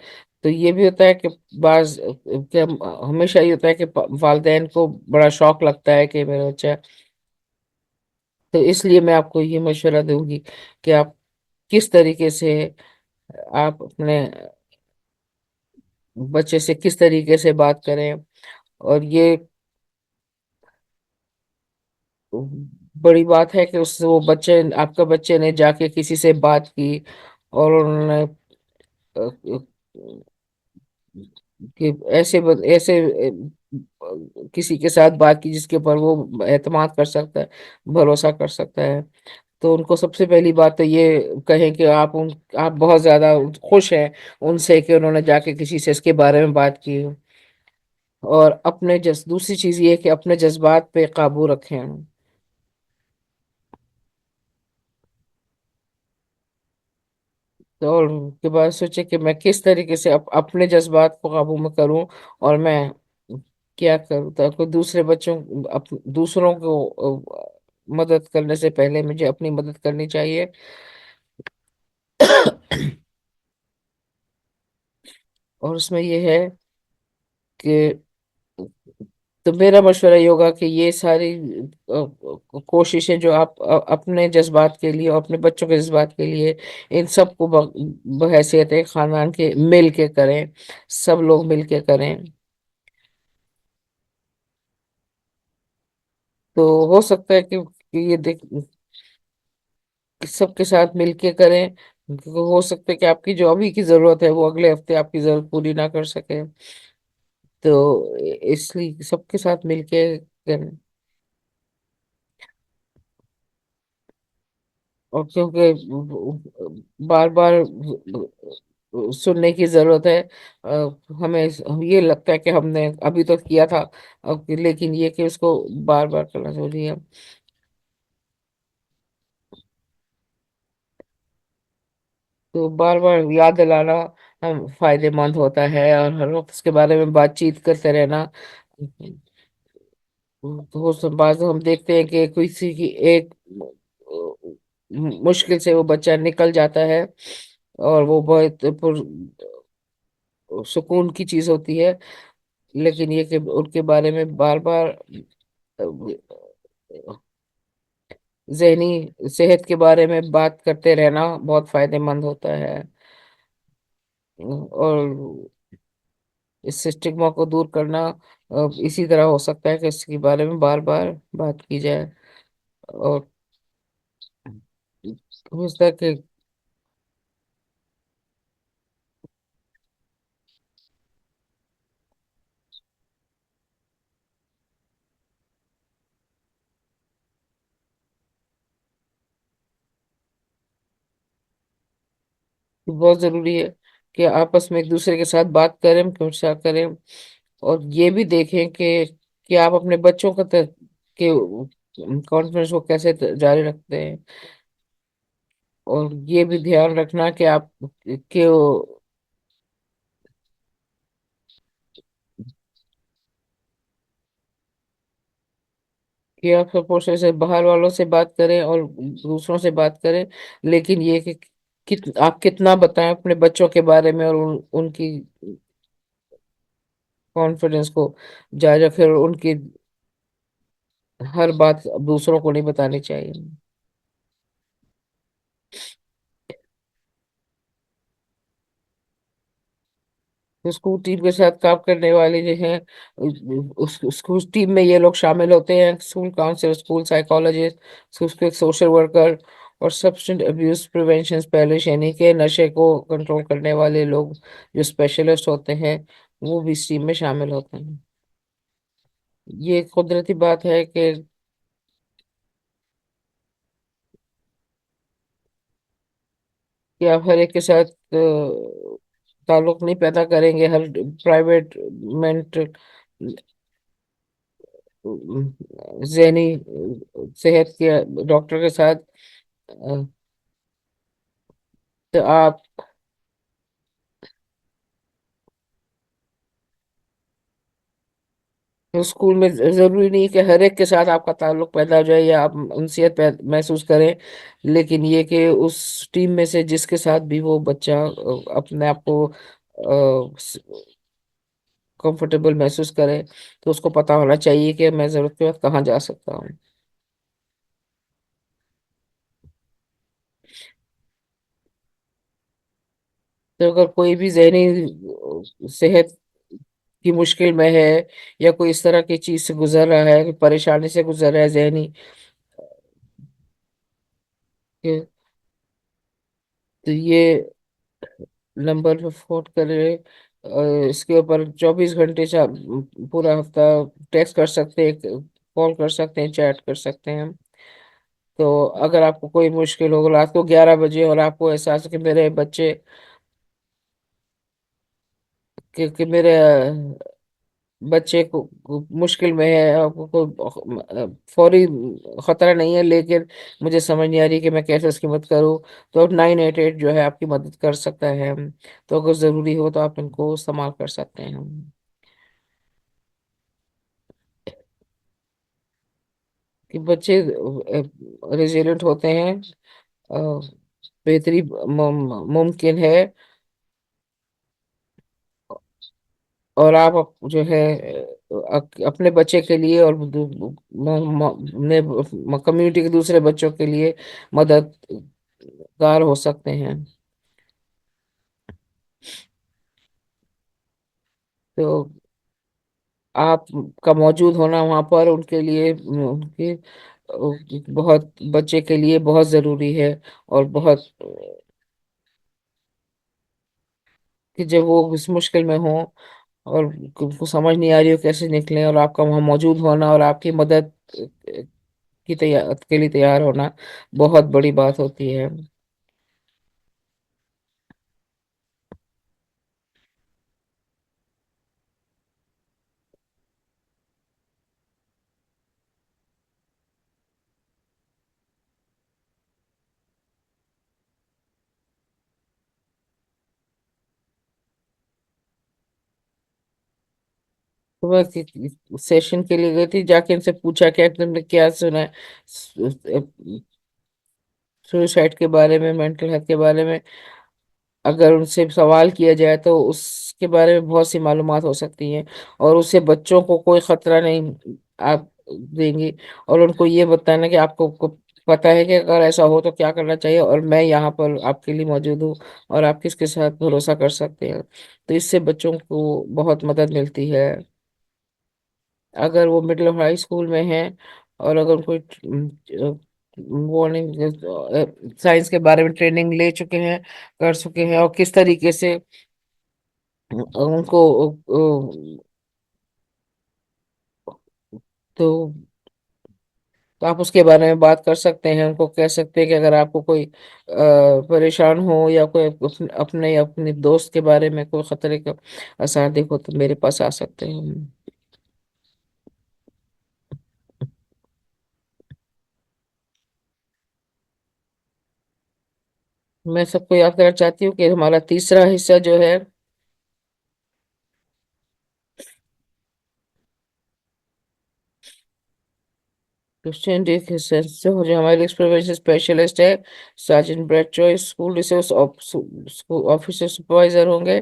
Speaker 1: تو یہ بھی ہوتا ہے کہ بعض کہ ہمیشہ یہ ہوتا ہے کہ والدین کو بڑا شوق لگتا ہے کہ میرا بچہ، تو اس لیے میں آپ کو یہ مشورہ دوں گی کہ آپ کس طریقے سے آپ اپنے بچے سے کس طریقے سے بات کریں، اور یہ بڑی بات ہے کہ وہ آپ کا بچے نے جا کے کسی سے بات کی اور انہوں نے کہ ایسے کسی کے ساتھ بات کی جس کے اوپر وہ اعتماد کر سکتا ہے، بھروسہ کر سکتا ہے، تو ان کو سب سے پہلی بات تو یہ کہیں کہ آپ بہت زیادہ خوش ہیں ان سے کہ انہوں نے جا کے کسی سے اس کے بارے میں بات کی، اور دوسری چیز یہ ہے کہ اپنے جذبات پہ قابو رکھیں۔ تو اور کے بعد سوچے کہ میں کس طریقے سے اپنے جذبات کو قابو میں کروں، اور میں کیا کروں تاکہ دوسرے بچوں دوسروں کو مدد کرنے سے پہلے مجھے اپنی مدد کرنی چاہیے۔ اور اس میں یہ ہے کہ تو میرا مشورہ یہ ہوگا کہ یہ ساری کوششیں جو آپ اپنے جذبات کے لیے اور اپنے بچوں کے جذبات کے لیے، ان سب کو بحیثیت ایک خاندان کے مل کے کریں، سب لوگ مل کے کریں، تو ہو سکتا ہے کہ یہ کہ سب کے ساتھ مل کے کریں، ہو سکتا ہے کہ آپ کی جو ابھی کی ضرورت ہے وہ اگلے ہفتے آپ کی ضرورت پوری نہ کر سکے، تو اس لیے سب کے ساتھ مل کے کریں۔ اور کیونکہ بار بار سننے کی ضرورت ہے، ہمیں یہ لگتا ہے کہ ہم نے ابھی تو کیا تھا، لیکن یہ کہ اس کو بار بار کرنا ضروری ہے، تو بار بار یاد دلانا فائدے مند ہوتا ہے، اور ہر وقت اس کے بارے میں بات چیت کرتے رہنا۔ تو وہ سب بعض ہم دیکھتے ہیں کہ کسی کی ایک مشکل سے وہ بچہ نکل جاتا ہے، اور وہ بہت سکون کی چیز ہوتی ہے، لیکن یہ کہ ان کے بارے میں بار بار ذہنی صحت کے بارے میں بات کرتے رہنا بہت فائدے مند ہوتا ہے، اور اس سے اسٹگما کو دور کرنا اسی طرح ہو سکتا ہے کہ اس کے بارے میں بار بار بات کی جائے، اور ہو سکتا ہے کہ بہت ضروری ہے کہ آپس میں ایک دوسرے کے ساتھ بات کریں، مشورہ کریں، اور یہ بھی دیکھیں کہ آپ اپنے بچوں کا کہ کانفیڈنس کو کیسے جاری رکھتے ہیں، اور یہ بھی دھیان رکھنا کہ آپ کہ آپ سپورٹ سے باہر والوں سے بات کریں اور دوسروں سے بات کریں، لیکن یہ کہ آپ کتنا بتائیں اپنے بچوں کے بارے میں، اور ان کی کانفیڈنس کو جاری رکھیں، اور ان کی ہر بات دوسروں کو نہیں بتانی چاہیے۔ اسکول ٹیم کے ساتھ کام کرنے والے جو ہیں، اسکول ٹیم میں یہ لوگ شامل ہوتے ہیں: school counsellor, school psychologist, school social worker, اور سبسٹنٹ ابیوز پریونشن اسپیشلسٹ، یعنی کہ نشے کو کنٹرول کرنے والے لوگ جو اسپیشلسٹ ہوتے ہیں، وہ بھی اس ٹیم میں شامل ہوتے ہیں۔ یہ قدرتی بات ہے کہ آپ ہر ایک کے ساتھ تعلق نہیں پیدا کریں گے، ہر پرائیویٹ منٹ ذہنی صحت کے ڈاکٹر کے ساتھ، تو آپ اسکول میں ضروری نہیں کہ ہر ایک کے ساتھ آپ کا تعلق پیدا ہو جائے یا آپ انسیت محسوس کریں، لیکن یہ کہ اس ٹیم میں سے جس کے ساتھ بھی وہ بچہ اپنے آپ کو کمفرٹیبل محسوس کرے، تو اس کو پتا ہونا چاہیے کہ میں ضرورت کے وقت کہاں جا سکتا ہوں۔ تو اگر کوئی بھی ذہنی صحت کی مشکل میں ہے، یا کوئی اس طرح کی چیز سے گزر رہا ہے، کوئی پریشانی سے گزر رہا ہے ذہنی، کہ تو یہ نمبر پہ فون کرے، اس کے اوپر 24 گھنٹے پورا ہفتہ ٹیکسٹ کر سکتے ہیں، کال کر سکتے ہیں، چیٹ کر سکتے ہیں۔ تو اگر آپ کو کوئی مشکل ہو رات کو 11 بجے، اور آپ کو احساس ہے کہ میرے بچے کہ میرے بچے کو مشکل میں ہے، آپ کو کوئی فوری خطرہ نہیں ہے، لیکن مجھے سمجھ نہیں آ رہی کہ میں کیسے اس کی مدد کروں، تو 988 جو ہے آپ کی مدد کر سکتا ہے، تو اگر ضروری ہو تو آپ ان کو استعمال کر سکتے ہیں۔ کہ بچے ریزیلنٹ ہوتے ہیں، آ، بہتری ممکن ہے، اور آپ جو ہے اپنے بچے کے لیے اور کمیونٹی کے دوسرے بچوں کے لیے مددگار ہو سکتے ہیں۔ تو آپ کا موجود ہونا وہاں پر ان کے لیے، ان کے بہت بچے کے لیے بہت ضروری ہے، اور بہت کہ جب وہ اس مشکل میں ہوں اور ان کو سمجھ نہیں آ رہی ہو کیسے نکلیں، اور آپ کا وہاں موجود ہونا اور آپ کی مدد کے لیے تیار ہونا بہت بڑی بات ہوتی ہے۔ صبح کی سیشن کے لیے گئی تھی، جا کے ان سے پوچھا کہ تم نے کیا سنا ہے سوسائڈ کے بارے میں، مینٹل ہیلتھ کے بارے میں، اگر ان سے سوال کیا جائے تو اس کے بارے میں بہت سی معلومات ہو سکتی ہیں، اور اس سے بچوں کو کوئی خطرہ نہیں آپ دیں گی، اور ان کو یہ بتانا کہ آپ کو پتہ ہے کہ اگر ایسا ہو تو کیا کرنا چاہیے، اور میں یہاں پر آپ کے لیے موجود ہوں، اور آپ کس کے ساتھ بھروسہ کر سکتے ہیں، تو اس سے بچوں کو بہت مدد ملتی ہے۔ اگر وہ مڈل ہائی اسکول میں ہیں، اور اگر کوئی وارننگ سائنس کے بارے میں ٹریننگ لے چکے ہیں، کر چکے ہیں، اور کس طریقے سے ان کو تو تو آپ اس کے بارے میں بات کر سکتے ہیں، ان کو کہہ سکتے ہیں کہ اگر آپ کو کوئی پریشان ہو، یا کوئی اپنے دوست کے بارے میں کوئی خطرے کا آثار دیکھو تو میرے پاس آ سکتے ہیں۔ میں سب کو یاد کرنا چاہتی ہوں کہ ہمارا تیسرا حصہ جو ہے کرسچین ڈی جو ہمارے ایکسپریشن اسپیشلسٹ ہے، sergeant Brad Choice school resource officer supervisor ہوں گے،